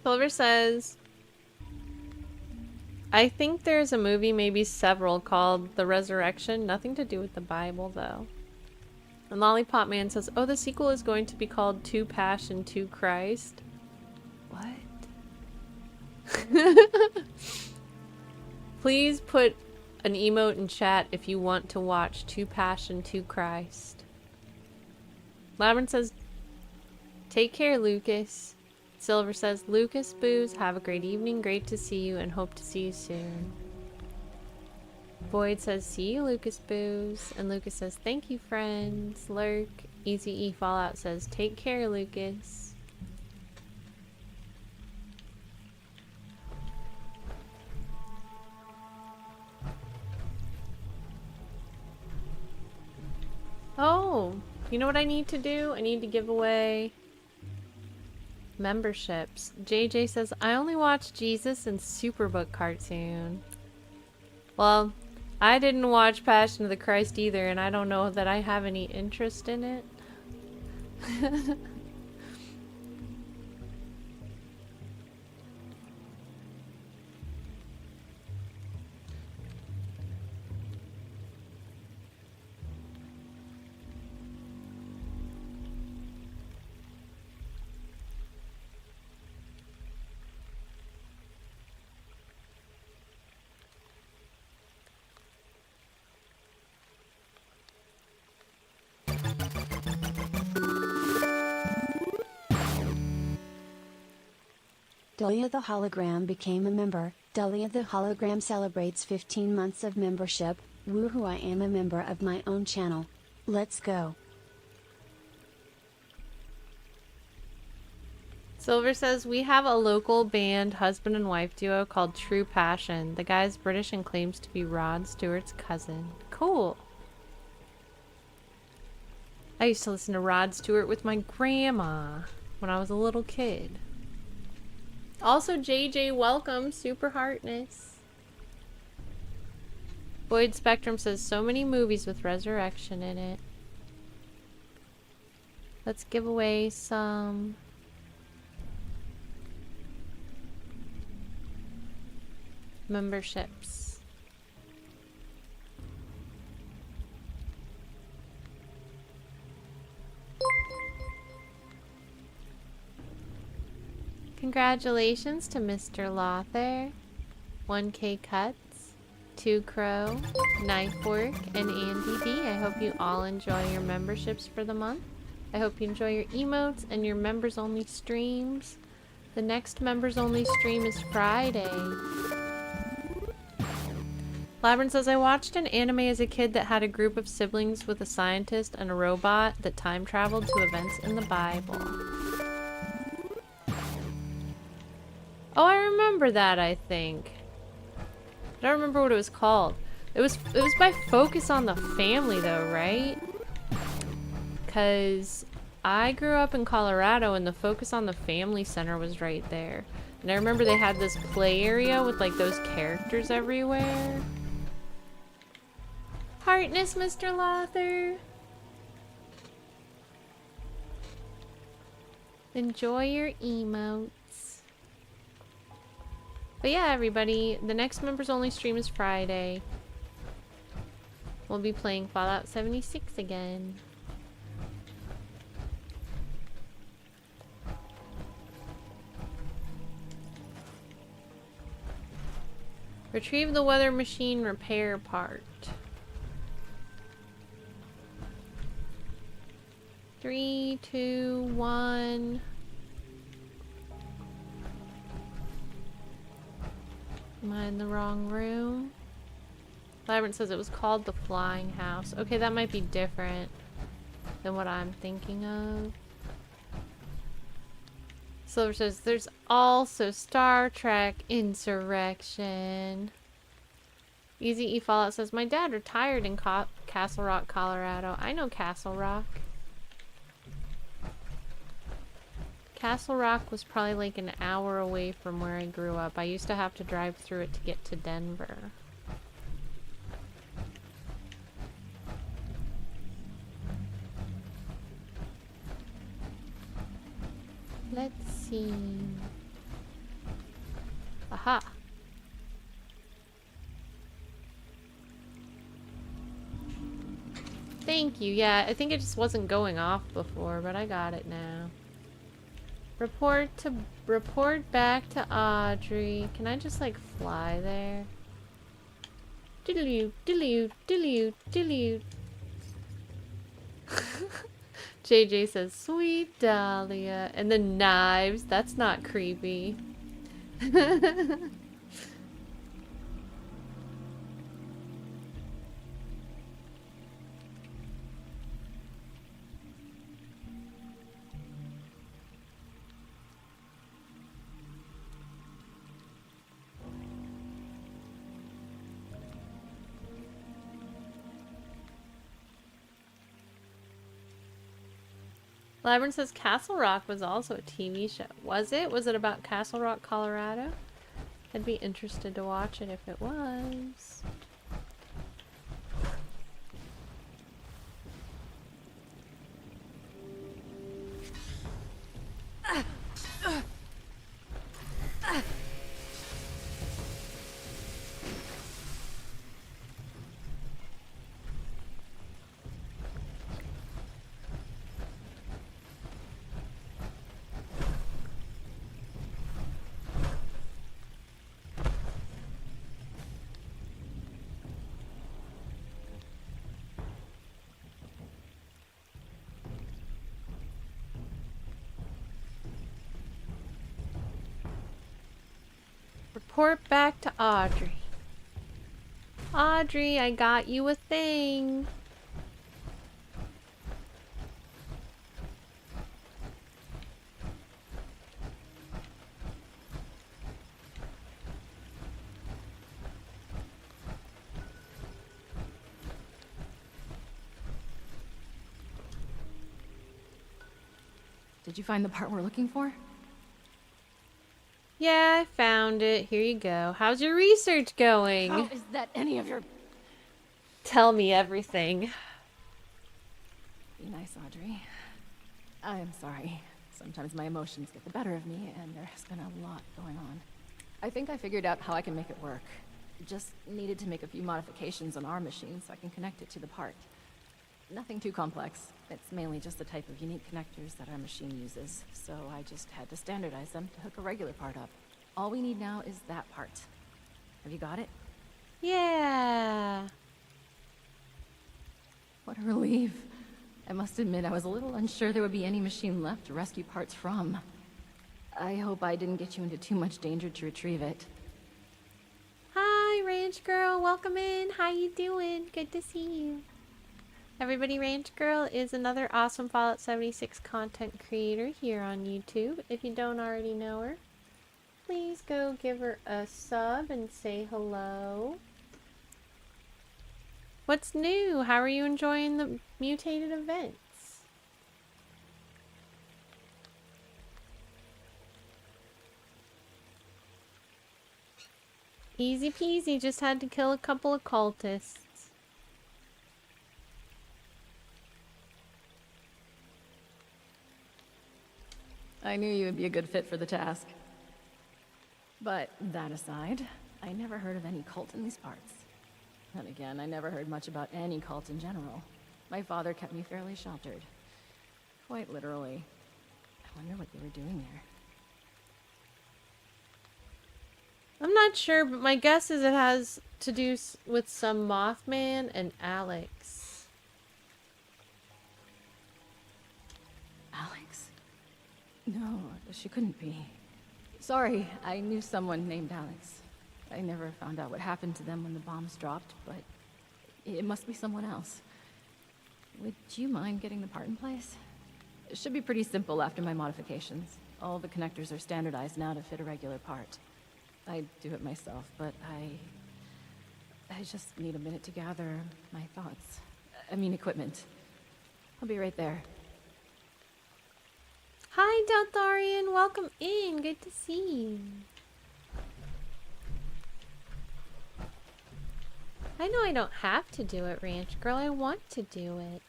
Silver says, I think there's a movie, maybe several, called The Resurrection. Nothing to do with the Bible, though. And Lollipop Man says, oh, the sequel is going to be called Two Passion, Two Christ. What? Please put an emote in chat if you want to watch Two Passion, Two Christ. Labyrinth says, take care, Lucas. Silver says, Lucas Booze, have a great evening. Great to see you and hope to see you soon. Void says, see you, Lucas Booze. And Lucas says, thank you, friends. Lurk. Easy E Fallout says, take care, Lucas. Oh, you know what I need to do? I need to give away memberships. JJ says, I only watch Jesus and Superbook cartoon. Well, I didn't watch Passion of the Christ either, and I don't know that I have any interest in it. Dahlia the Hologram became a member. Dahlia the Hologram celebrates 15 months of membership. Woohoo, I am a member of my own channel. Let's go. Silver says, we have a local band husband and wife duo called True Passion. The guy's British and claims to be Rod Stewart's cousin. Cool. I used to listen to Rod Stewart with my grandma when I was a little kid. Also, JJ, welcome. Super Heartness. Void Spectrum says so many movies with resurrection in it. Let's give away some memberships. Congratulations to Mr. Lothair, 1K Cuts, 2 Crow, Knifework, and Andy D. I hope you all enjoy your memberships for the month. I hope you enjoy your emotes and your members only streams. The next members only stream is Friday. Labyrinth says, I watched an anime as a kid that had a group of siblings with a scientist and a robot that time traveled to events in the Bible. Oh, I remember that, I think. I don't remember what it was called. It was by Focus on the Family though, right? Because I grew up in Colorado and the Focus on the Family Center was right there. And I remember they had this play area with like those characters everywhere. Heartness, Mr. Lothair. Enjoy your emotes. But yeah, everybody, the next members only stream is Friday. We'll be playing Fallout 76 again. Retrieve the weather machine repair part. 3, 2, 1. Am I in the wrong room? Labyrinth says it was called the Flying House. Okay, that might be different than what I'm thinking of. Silver says there's also Star Trek Insurrection. Easy E Fallout says my dad retired in Castle Rock, Colorado. I know Castle Rock. Castle Rock was probably like an hour away from where I grew up. I used to have to drive through it to get to Denver. Let's see. Aha. Thank you. Yeah, I think it just wasn't going off before, but I got it now. Report back to Audrey. Can I just like fly there? Diddle-oo, diddle-oo, diddle-oo, diddle-oo. JJ says, sweet Dahlia. And the knives. That's not creepy. Labyrinth says Castle Rock was also a TV show. Was it? Was it about Castle Rock, Colorado? I'd be interested to watch it if it was. Report back to Audrey. Audrey, I got you a thing. Did you find the part we're looking for? Yeah, I found it. Here you go. How's your research going? How is that any of your Tell me everything. Be nice, Audrey. I'm sorry. Sometimes my emotions get the better of me, and there has been a lot going on. I think I figured out how I can make it work. Just needed to make a few modifications on our machine so I can connect it to the part. Nothing too complex. It's mainly just the type of unique connectors that our machine uses, so I just had to standardize them to hook a regular part up. All we need now is that part. Have you got it? Yeah. What a relief. I must admit I was a little unsure there would be any machine left to rescue parts from. I hope I didn't get you into too much danger to retrieve it. Hi, Ranch Girl. Welcome in. How you doing? Good to see you. Everybody, Ranch Girl is another awesome Fallout 76 content creator here on YouTube. If you don't already know her, please go give her a sub and say hello. What's new? How are you enjoying the mutated events? Easy peasy, just had to kill a couple of cultists. I knew you would be a good fit for the task. But that aside, I never heard of any cult in these parts. And again, I never heard much about any cult in general. My father kept me fairly sheltered. Quite literally. I wonder what you were doing there. I'm not sure, but my guess is it has to do with some Mothman and Alex. Alex? No, she couldn't be. Sorry, I knew someone named Alex. I never found out what happened to them when the bombs dropped, but it must be someone else. Would you mind getting the part in place? It should be pretty simple after my modifications. All the connectors are standardized now to fit a regular part. I do it myself, but I just need a minute to gather my thoughts. I mean equipment. I'll be right there. Hi, Deltharian. Welcome in. Good to see you. I know I don't have to do it, Ranch Girl. I want to do it.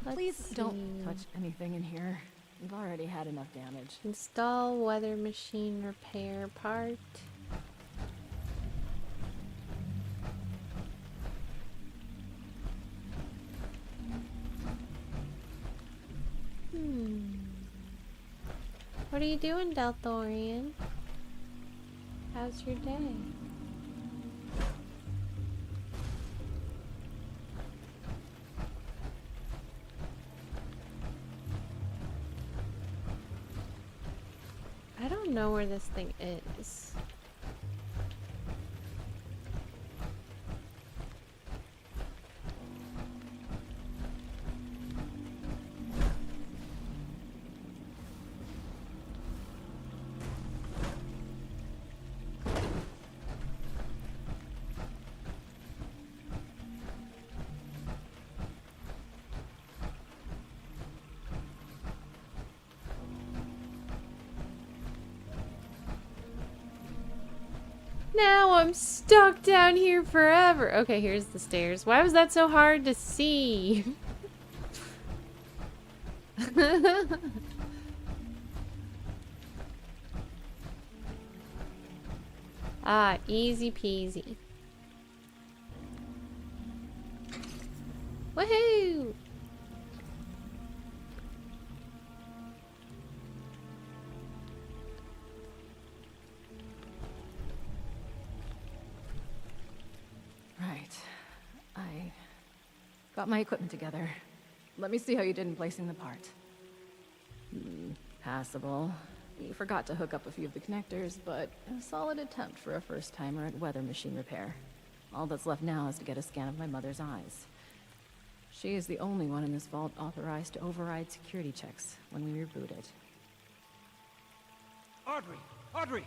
Please Let's don't see. touch anything in here. We've already had enough damage. Install weather machine repair part. What are you doing, Delthorian? How's your day? I don't know where this thing is. Now I'm stuck down here forever. Okay, here's the stairs. Why was that so hard to see? Ah, easy peasy. Woohoo! Right. I got my equipment together. Let me see how you did in placing the part. Passable. You forgot to hook up a few of the connectors, but a solid attempt for a first-timer at weather machine repair. All that's left now is to get a scan of my mother's eyes. She is the only one in this vault authorized to override security checks when we reboot it. Audrey! Audrey!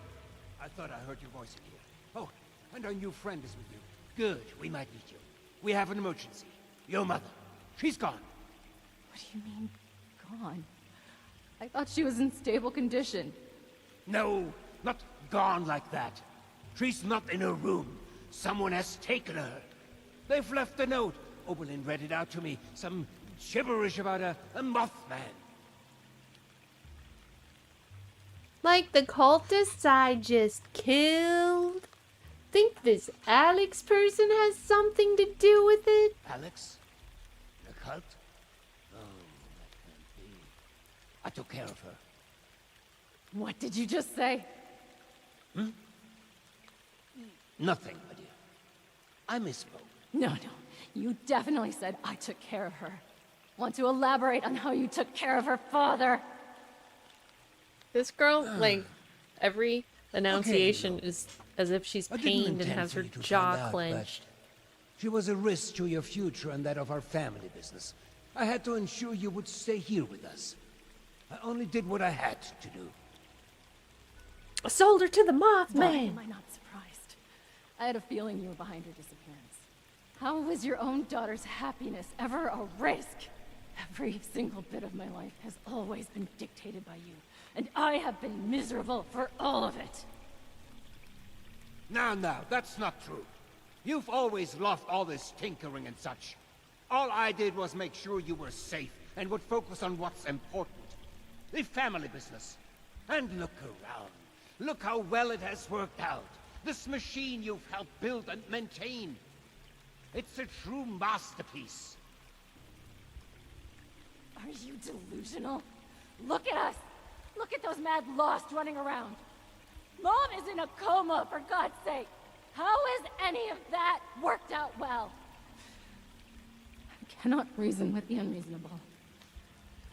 I thought I heard your voice in here. Oh, and our new friend is with you. Good, we might need you. We have an emergency. Your mother. She's gone. What do you mean, gone? I thought she was in stable condition. No, not gone like that. She's not in her room. Someone has taken her. They've left a note. Oberlin read it out to me. Some gibberish about a Mothman. Like the cultists I just killed? Think this Alex person has something to do with it? Alex? The cult? Oh, that can't be. I took care of her. What did you just say? Nothing, my dear. I misspoke. No. You definitely said I took care of her. Want to elaborate on how you took care of her father? This girl, like, every enunciation Okay, is as if she's I didn't pained and intend has for her you to jaw find out, clenched. but she was a risk to your future and that of our family business. I had to ensure you would stay here with us. I only did what I had to do. I sold her to the Why Mothman! am I not surprised? I had a feeling you were behind her disappearance. How was your own daughter's happiness ever a risk? Every single bit of my life has always been dictated by you, and I have been miserable for all of it. Now, that's not true. You've always loved all this tinkering and such. All I did was make sure you were safe and would focus on what's important. The family business. And look around. Look how well it has worked out. This machine you've helped build and maintain. It's a true masterpiece. Are you delusional? Look at us! Look at those mad lost running around! Mom is in a coma, for God's sake! How has any of that worked out well? I cannot reason with the unreasonable.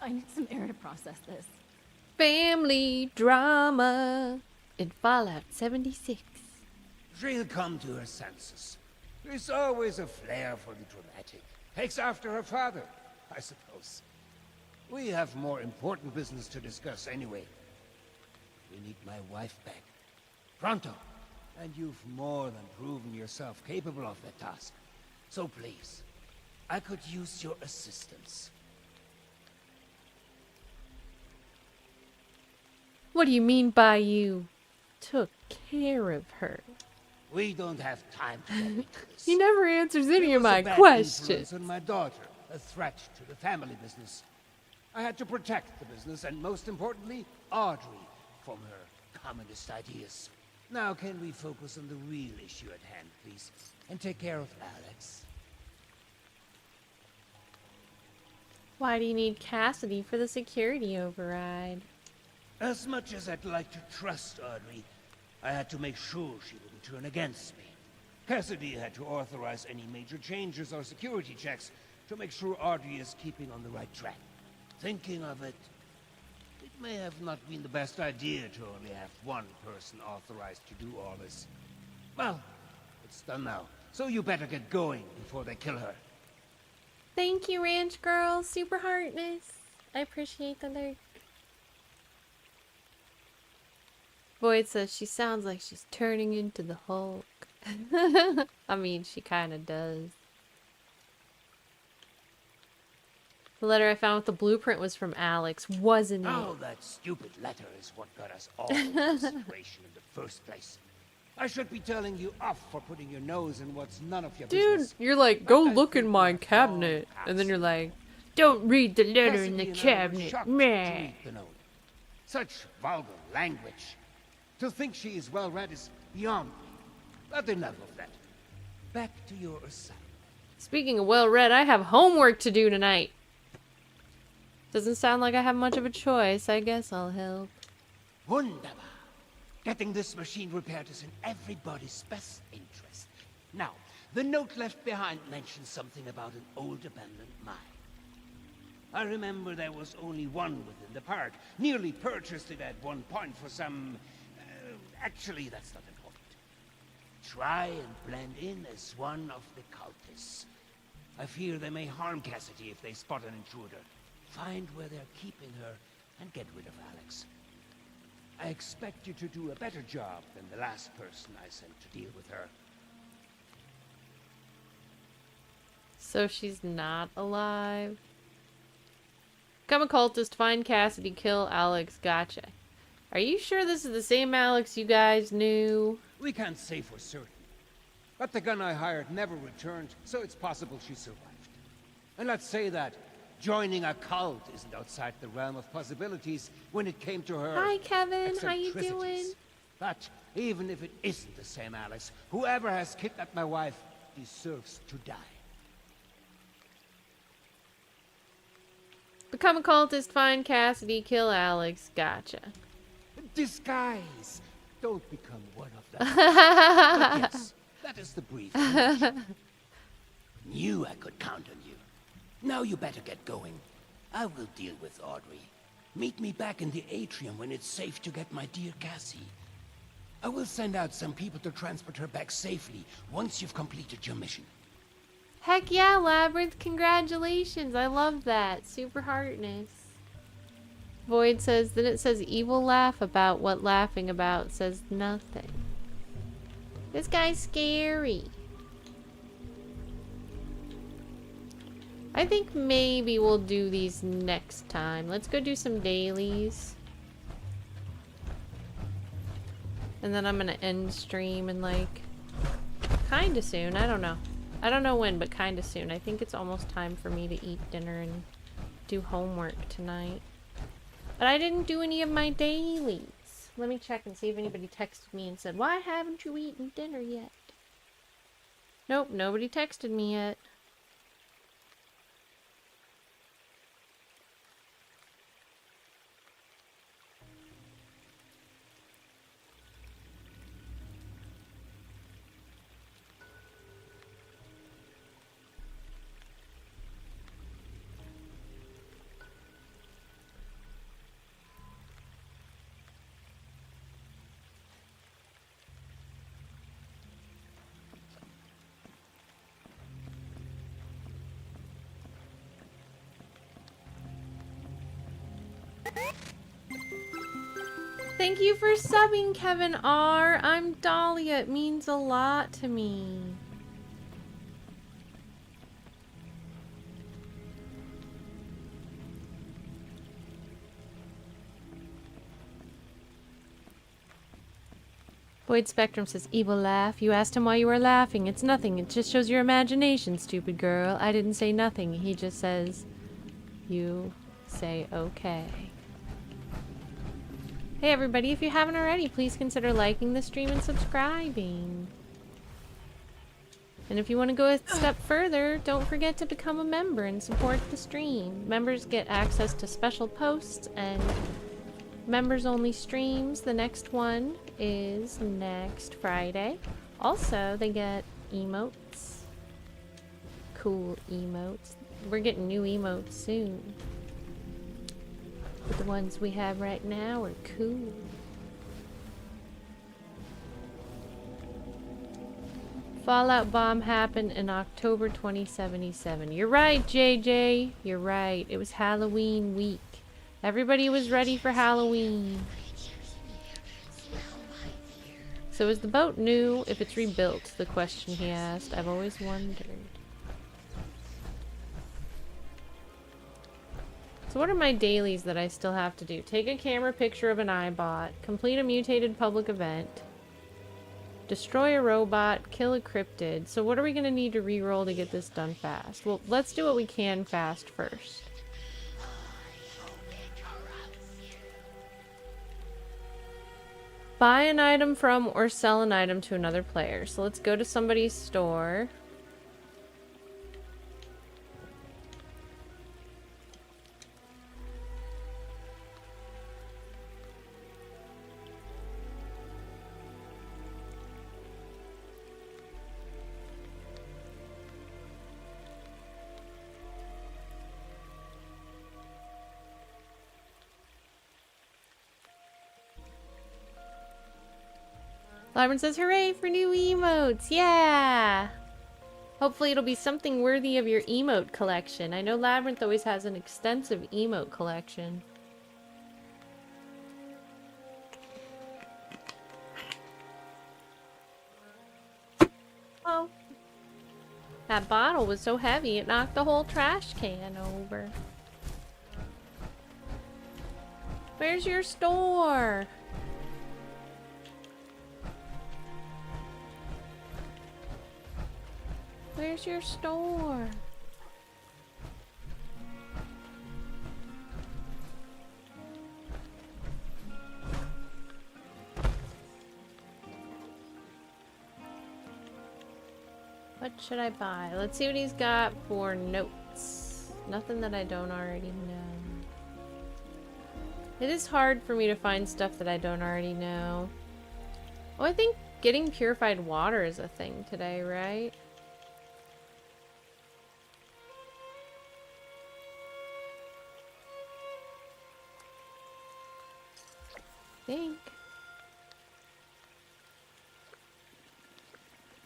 I need some air to process this. Family drama in Fallout 76. She'll come to her senses. There's always a flair for the dramatic. Takes after her father, I suppose. We have more important business to discuss anyway. We need my wife back. Pronto. And you've more than proven yourself capable of that task. So please, I could use your assistance. What do you mean by you took care of her? We don't have time to get into this. He never answers any She of was a my bad questions. influence on my daughter, a threat to the family business. I had to protect the business and, most importantly, Audrey from her communist ideas. Now, can we focus on the real issue at hand, please, and take care of Alex? Why do you need Cassidy for the security override? As much as I'd like to trust Audrey, I had to make sure she wouldn't turn against me. Cassidy had to authorize any major changes or security checks to make sure Audrey is keeping on the right track. Thinking of it, it may have not been the best idea to only have one person authorized to do all this. Well, it's done now, so you better get going before they kill her. Thank you, Ranch Girl. Super heartness. I appreciate the lurk. Boyd says she sounds like she's turning into the Hulk. I mean, she kind of does. The letter I found with the blueprint was from Alex, wasn't it? Oh, that stupid letter is what got us all in this situation in the first place. I should be telling you off for putting your nose in what's none of your Dude, business. you're like, go But I look in think my we have cabinet. long And then you're passed like, don't read the letter Cassidy in the and I were cabinet. shocked to Meh. read the note. Such vulgar language. To think she is well read is beyond me. But enough of that. Back to your assignment. Speaking of well read, I have homework to do tonight. Doesn't sound like I have much of a choice. I guess I'll help. Wunderbar. Getting this machine repaired is in everybody's best interest. Now, the note left behind mentions something about an old abandoned mine. I remember there was only one within the park. Nearly purchased it at one point for some... actually, that's not important. Try and blend in as one of the cultists. I fear they may harm Cassidy if they spot an intruder. Find where they're keeping her and get rid of Alex. I expect you to do a better job than the last person I sent to deal with her. So she's not alive? Become a cultist, find Cassidy, kill Alex. Gotcha. Are you sure this is the same Alex you guys knew? We can't say for certain, But the gun I hired never returned, so it's possible she survived. And let's say that joining a cult isn't outside the realm of possibilities when it came to her. Hi, Kevin. How you eccentricities. doing? But even if it isn't the same Alex, whoever has kidnapped my wife deserves to die. Become a cultist, find Cassidy, kill Alex. Gotcha. Disguise! Don't become one of them. But yes, that is the brief. Knew I could count on you. Now you better get going. I will deal with Audrey. Meet me back in the atrium when it's safe to get my dear Cassie. I will send out some people to transport her back safely once you've completed your mission. Heck yeah, Labyrinth. Congratulations. I love that. Super heartness. Void says, then it says evil laugh about what laughing about says nothing. This guy's scary. I think maybe we'll do these next time. Let's go do some dailies. And then I'm gonna end stream in like kinda soon. I don't know. I don't know when, but kinda soon. I think it's almost time for me to eat dinner and do homework tonight. But I didn't do any of my dailies. Let me check and see if anybody texted me and said, why haven't you eaten dinner yet? Nope, nobody texted me yet. Thank you for subbing, Kevin R. I'm Dahlia. It means a lot to me. Void Spectrum says, evil laugh. You asked him why you were laughing. It's nothing. It just shows your imagination, stupid girl. I didn't say nothing. He just says, you say okay. Hey everybody, if you haven't already, please consider liking the stream and subscribing. And if you want to go a step further, don't forget to become a member and support the stream. Members get access to special posts and members only streams. The next one is next Friday. Also, they get emotes. Cool emotes. We're getting new emotes soon. But the ones we have right now are cool. Fallout bomb happened in October 2077. You're right, JJ. You're right. It was Halloween week. Everybody was ready for Halloween. So is the boat new if it's rebuilt? The question he asked. I've always wondered. So what are my dailies that I still have to do? Take a camera picture of an iBot, complete a mutated public event, destroy a robot, kill a cryptid. So what are we going to need to reroll to get this done fast? Well, let's do what we can fast first. Buy an item from or sell an item to another player. So let's go to somebody's store. Labyrinth says, hooray for new emotes! Yeah! Hopefully it'll be something worthy of your emote collection. I know Labyrinth always has an extensive emote collection. Oh. That bottle was so heavy it knocked the whole trash can over. Where's your store? Where's your store? What should I buy? Let's see what he's got for notes. Nothing that I don't already know. It is hard for me to find stuff that I don't already know. Oh, I think getting purified water is a thing today, right? I think.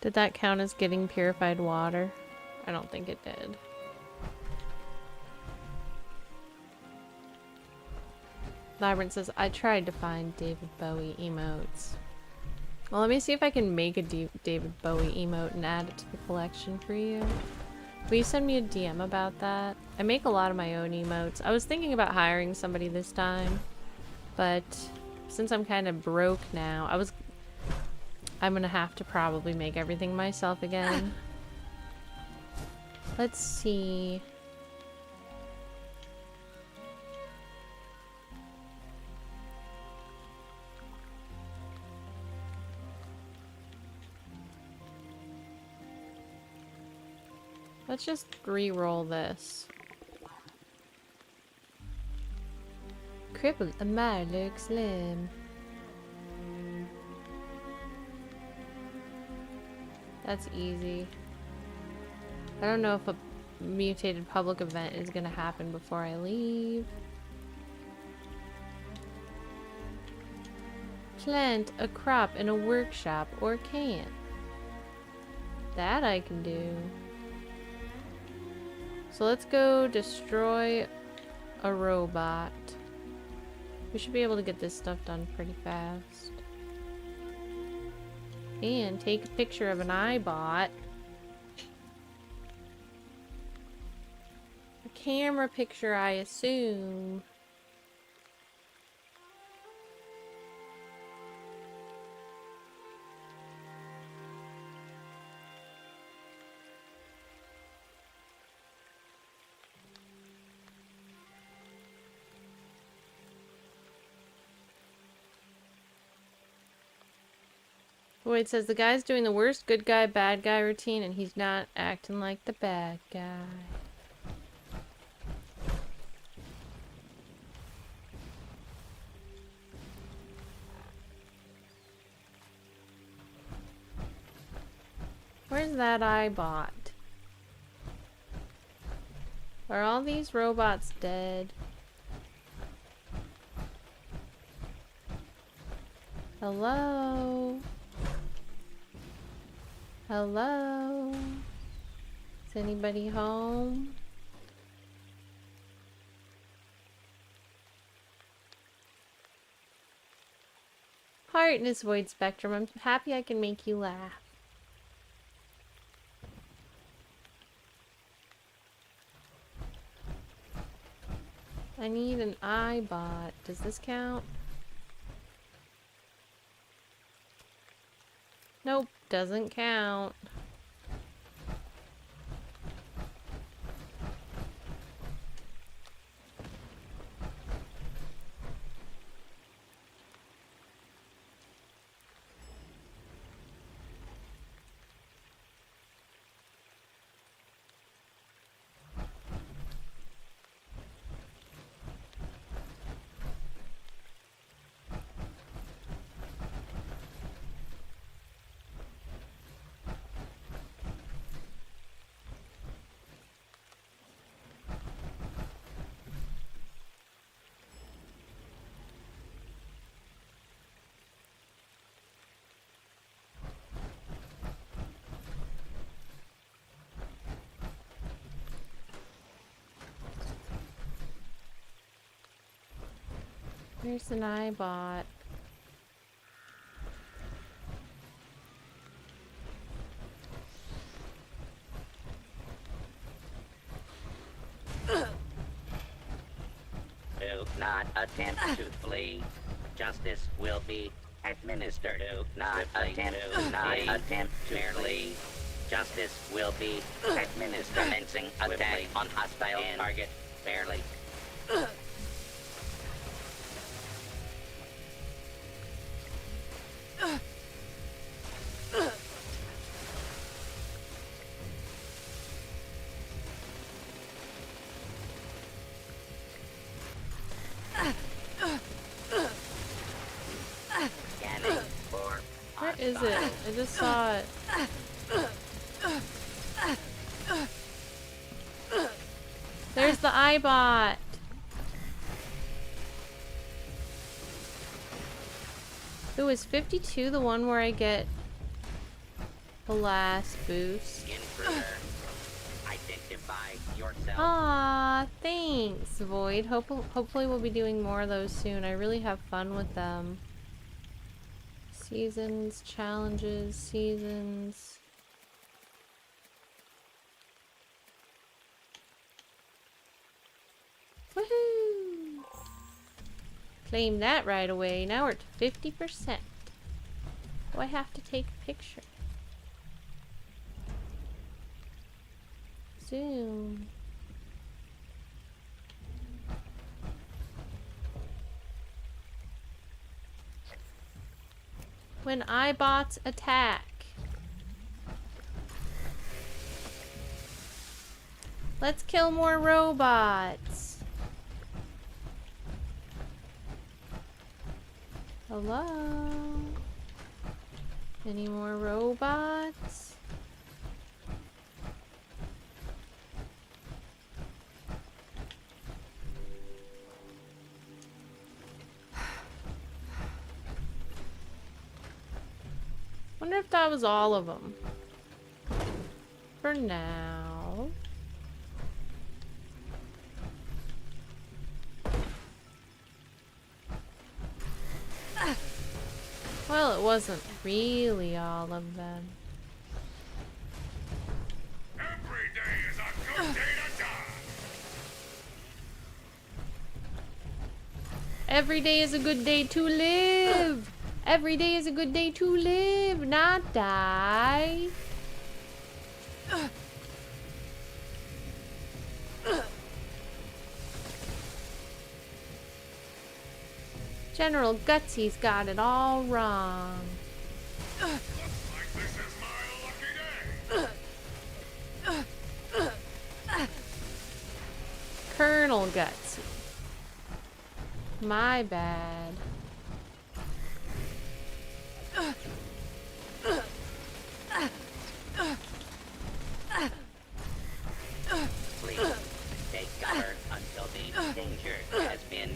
Did that count as getting purified water? I don't think it did. Labyrinth says, I tried to find David Bowie emotes. Well, let me see if I can make a David Bowie emote and add it to the collection for you. Will you send me a DM about that? I make a lot of my own emotes. I was thinking about hiring somebody this time, but since I'm kind of broke now, I'm gonna have to probably make everything myself again. Let's see. Let's just re-roll this. Crippled a Marlock Slim. That's easy. I don't know if a mutated public event is gonna happen before I leave. Plant a crop in a workshop or can't. That I can do. So let's go destroy a robot. We should be able to get this stuff done pretty fast. And take a picture of an iBot. A camera picture, I assume. Boyd says the guy's doing the worst good guy, bad guy routine, and he's not acting like the bad guy. Where's that iBot? Are all these robots dead? Hello? Hello? Is anybody home? Heartness, Void Spectrum. I'm happy I can make you laugh. I need an iBot. Does this count? Nope, doesn't count. Here's an iBot. Do not attempt to flee. Justice will be administered. Do not attempt to flee. Justice will be administered. Commencing attack on hostile target. Barely. Scanning for Where is it? I just saw it. There's the iBot. Ooh, is 52 the one where I get the last boost? intruder. Identify yourself. Aw, thanks, Void. Hopefully we'll be doing more of those soon. I really have fun with them. Seasons, challenges, seasons. Woohoo! Claim that right away. Now we're at 50%. Do I have to take a picture? Zoom. When iBots attack. Let's kill more robots. Hello? Any more robots? Wonder if that was all of them. For now. Well, it wasn't really all of them. Every day is a good day to die. Every day is a good day to live. Every day is a good day to live, not die. General Gutsy's got it all wrong. Looks like this is my lucky day. Colonel Gutsy. My bad. Please take cover until the danger has been.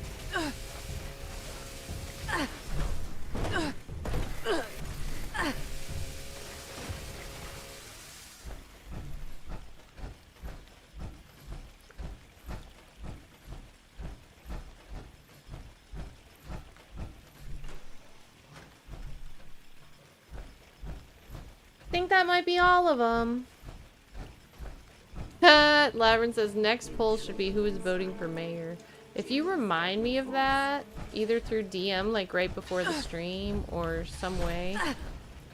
Think that might be all of them. Labyrinth says next poll should be who is voting for mayor. If you remind me of that, either through DM, like right before the stream, or some way,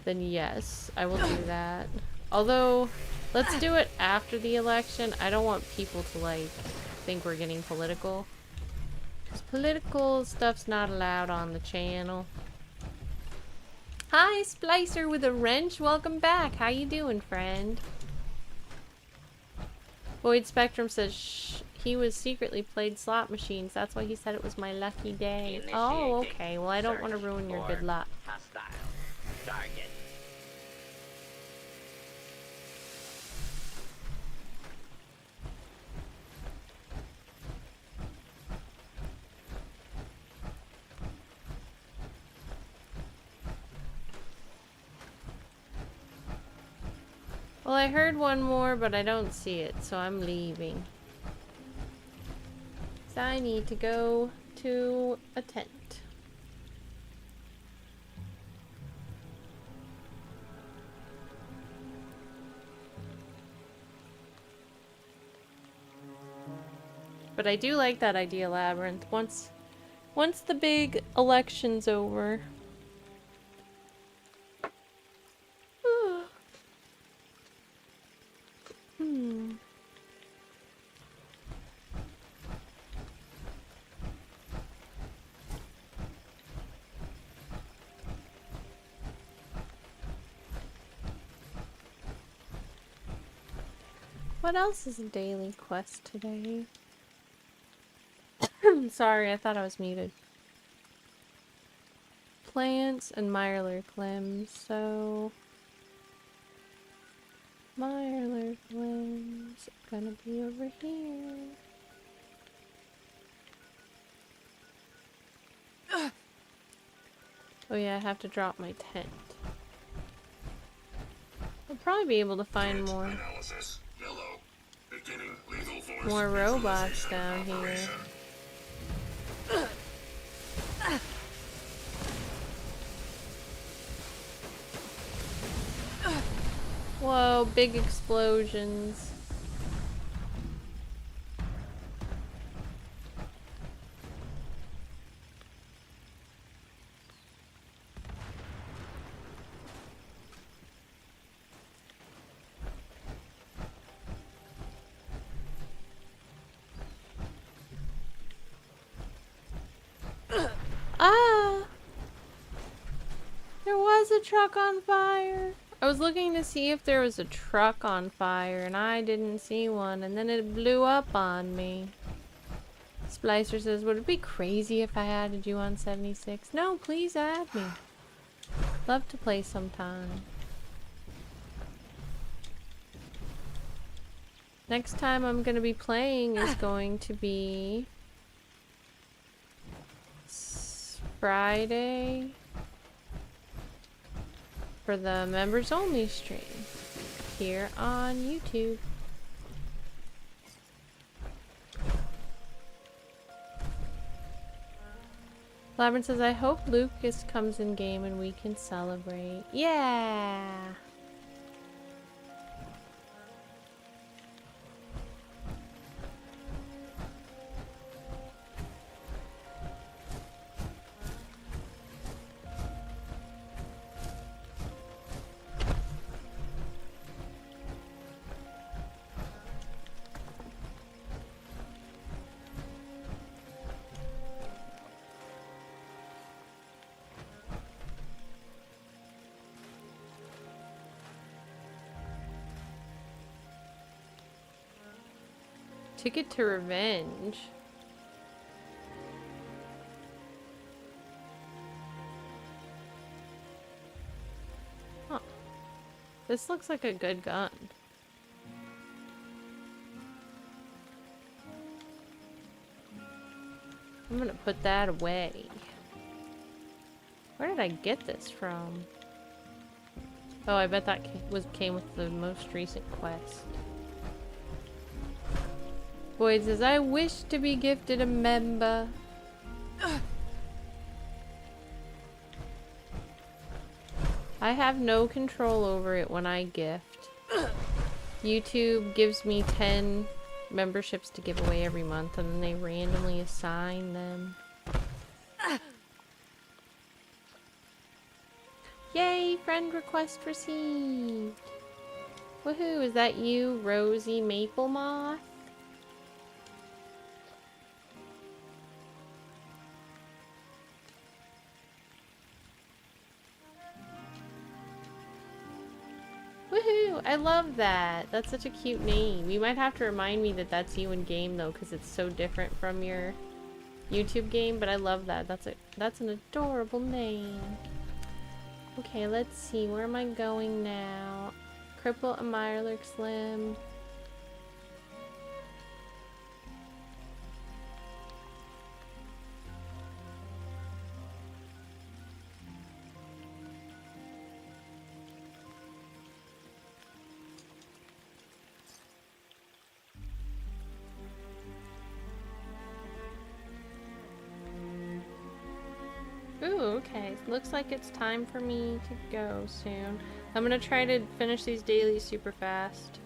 then yes, I will do that. Although, let's do it after the election. I don't want people to, like, think we're getting political. Because political stuff's not allowed on the channel. Hi, Splicer with a wrench. Welcome back. How you doing, friend? Void Spectrum says he was secretly played slot machines. That's why he said it was my lucky day. Oh, okay. Well, I don't want to ruin your good luck. Hostile target. Well, I heard one more, but I don't see it, so I'm leaving. So I need to go to a tent. But I do like that idea, Labyrinth. Once the big election's over. What else is a daily quest today? Sorry, I thought I was muted. Plants and Mirelurk so... Mirelurk limbs are gonna be over here. Oh yeah, I have to drop my tent. I'll probably be able to find more robots down here. Whoa, big explosions. Ah! There was a truck on fire. I was looking to see if there was a truck on fire and I didn't see one, and then it blew up on me. Splicer says, would it be crazy if I added you on 76? No, please add me. Love to play sometime. Next time I'm gonna be playing is going to be Friday for the members only stream here on YouTube. Labyrinth says, I hope Lucas comes in game and we can celebrate. Yeah! Ticket to Revenge. Huh. This looks like a good gun. I'm gonna put that away. Where did I get this from? Oh, I bet that came with the most recent quest. Boyd says, I wish to be gifted a member. I have no control over it when I gift. YouTube gives me 10 memberships to give away every month, and then they randomly assign them. Yay! Friend request received! Woohoo! Is that you, Rosie Maple Moth? Woohoo! I love that. That's such a cute name. You might have to remind me that that's you in game though, because it's so different from your YouTube game. But I love that. That's an adorable name. Okay, let's see. Where am I going now? Cripple a Mirelurk Slim. Ooh, okay. Looks like it's time for me to go soon. I'm gonna try to finish these dailies super fast.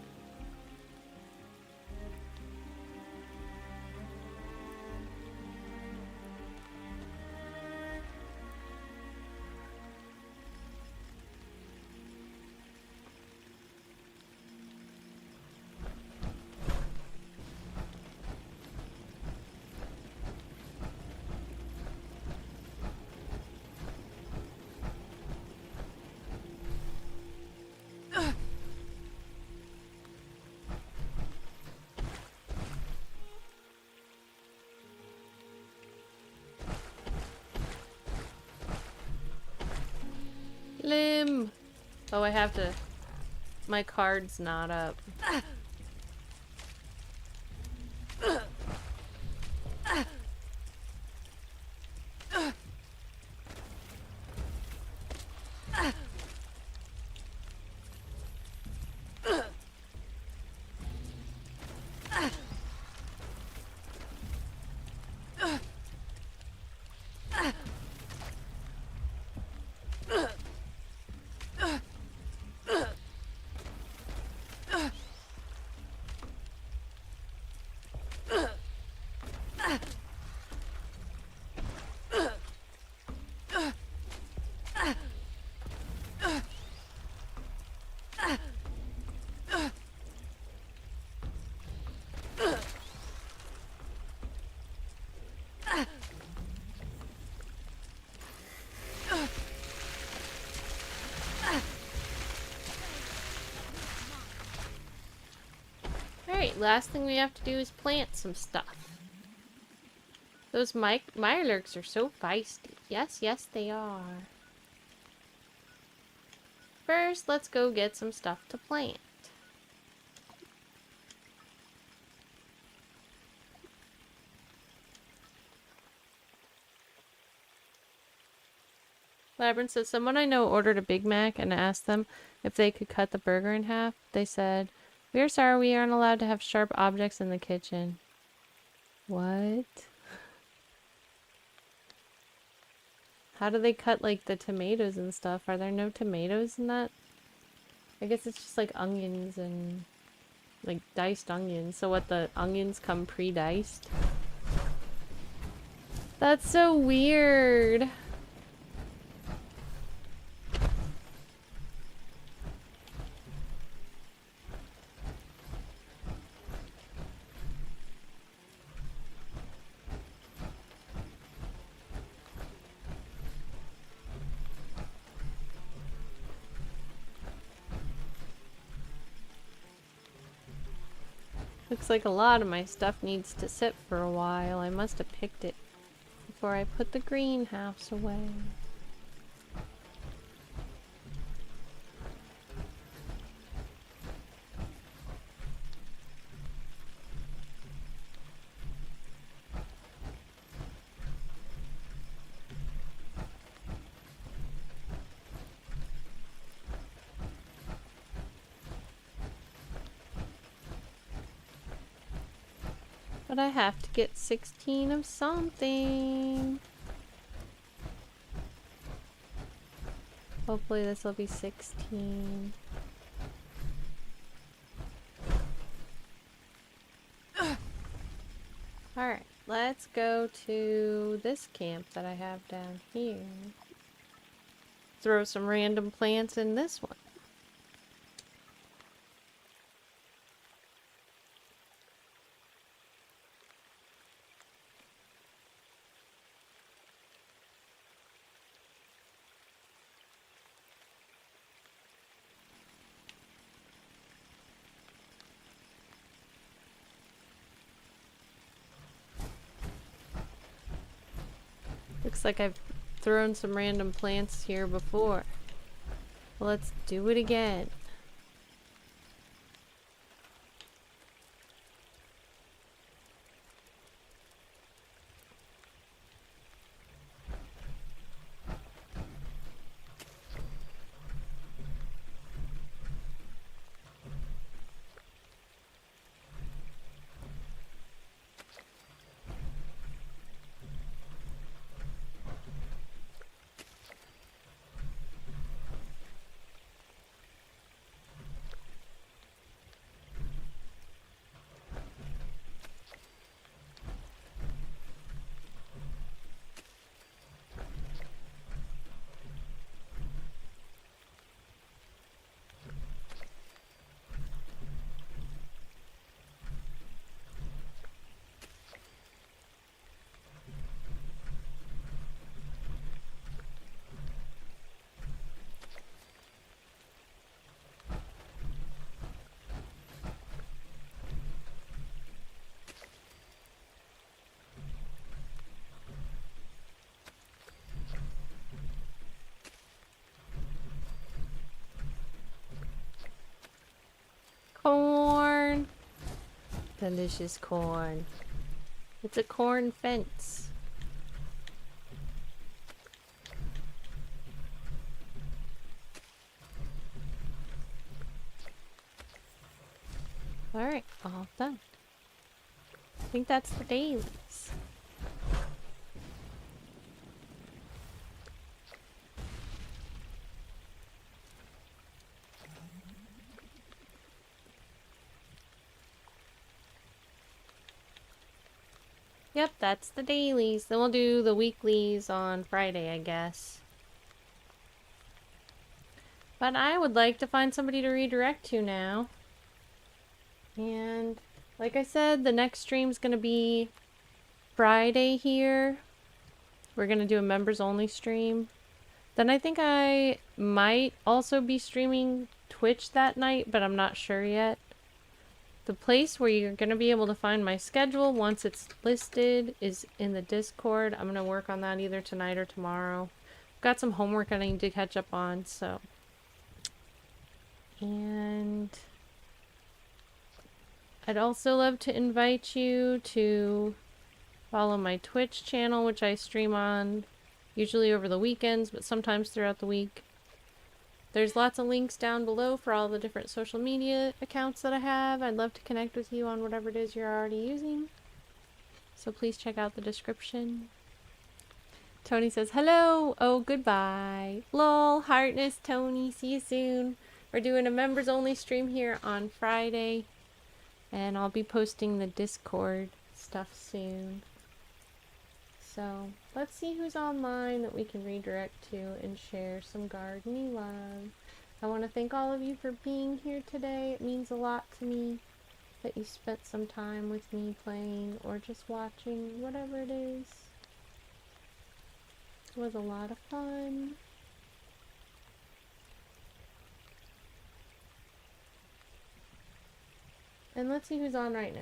Limb! Oh, I have to... My card's not up. Alright, last thing we have to do is plant some stuff. Those Mirelurks are so feisty. Yes, yes, they are. First, let's go get some stuff to plant. Labyrinth says, someone I know ordered a Big Mac and asked them if they could cut the burger in half. They said, "We are sorry, we aren't allowed to have sharp objects in the kitchen." What? How do they cut, like, the tomatoes and stuff? Are there no tomatoes in that? I guess it's just, like, onions and, like, diced onions. So what, the onions come pre-diced? That's so weird. Looks like a lot of my stuff needs to sit for a while. I must have picked it before I put the greenhouse away. But I have to get 16 of something. Hopefully this will be 16. Alright, let's go to this camp that I have down here. Throw some random plants in this one. Looks like I've thrown some random plants here before. Let's do it again. Delicious corn. It's a corn fence. Alright, all done. I think that's the dailies. Yep, that's the dailies. Then we'll do the weeklies on Friday, I guess. But I would like to find somebody to redirect to now. And like I said, the next stream's gonna be Friday here. We're gonna do a members only stream. Then I think I might also be streaming Twitch that night, but I'm not sure yet. The place where you're gonna be able to find my schedule once it's listed is in the Discord. I'm gonna work on that either tonight or tomorrow. Got some homework I need to catch up on, so. And I'd also love to invite you to follow my Twitch channel, which I stream on usually over the weekends, but sometimes throughout the week. There's lots of links down below for all the different social media accounts that I have. I'd love to connect with you on whatever it is you're already using. So please check out the description. Tony says, hello! Oh, goodbye. Lol, heartness, Tony. See you soon. We're doing a members only stream here on Friday. And I'll be posting the Discord stuff soon. So, let's see who's online that we can redirect to and share some gardening love. I want to thank all of you for being here today. It means a lot to me that you spent some time with me playing or just watching, whatever it is. It was a lot of fun. And let's see who's on right now.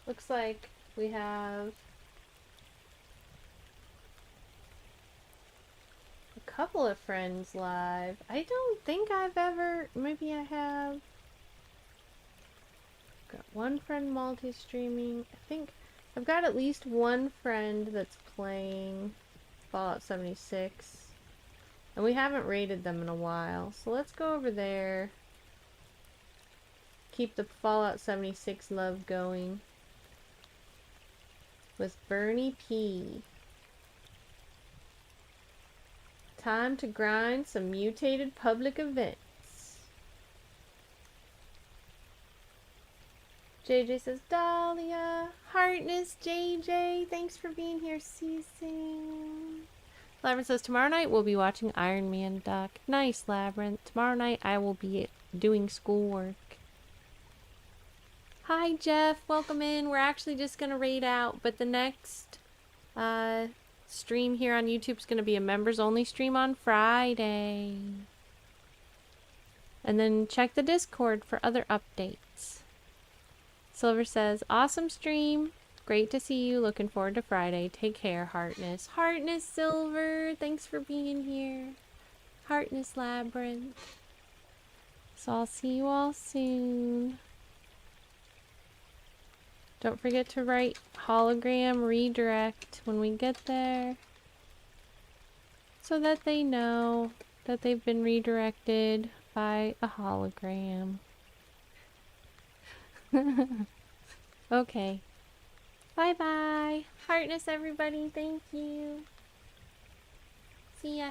Looks like we have a couple of friends live. I don't think I've ever, maybe I have. Got one friend multi-streaming. I think I've got at least one friend that's playing Fallout 76. And we haven't raided them in a while. So let's go over there. Keep the Fallout 76 love going. With Bernie P. Time to grind some mutated public events. JJ says, Dahlia. Heartness, JJ. Thanks for being here. See you soon. Labyrinth says, tomorrow night we'll be watching Iron Man Duck. Nice, Labyrinth. Tomorrow night I will be doing schoolwork. Hi, Jeff. Welcome in. We're actually just going to raid out, but the next stream here on YouTube is going to be a members-only stream on Friday. And then check the Discord for other updates. Silver says, awesome stream. Great to see you. Looking forward to Friday. Take care, Heartness. Heartness, Silver. Thanks for being here. Heartness, Labyrinth. So I'll see you all soon. Don't forget to write hologram redirect when we get there, so that they know that they've been redirected by a hologram. Okay. Bye bye. Heartness, everybody. Thank you. See ya.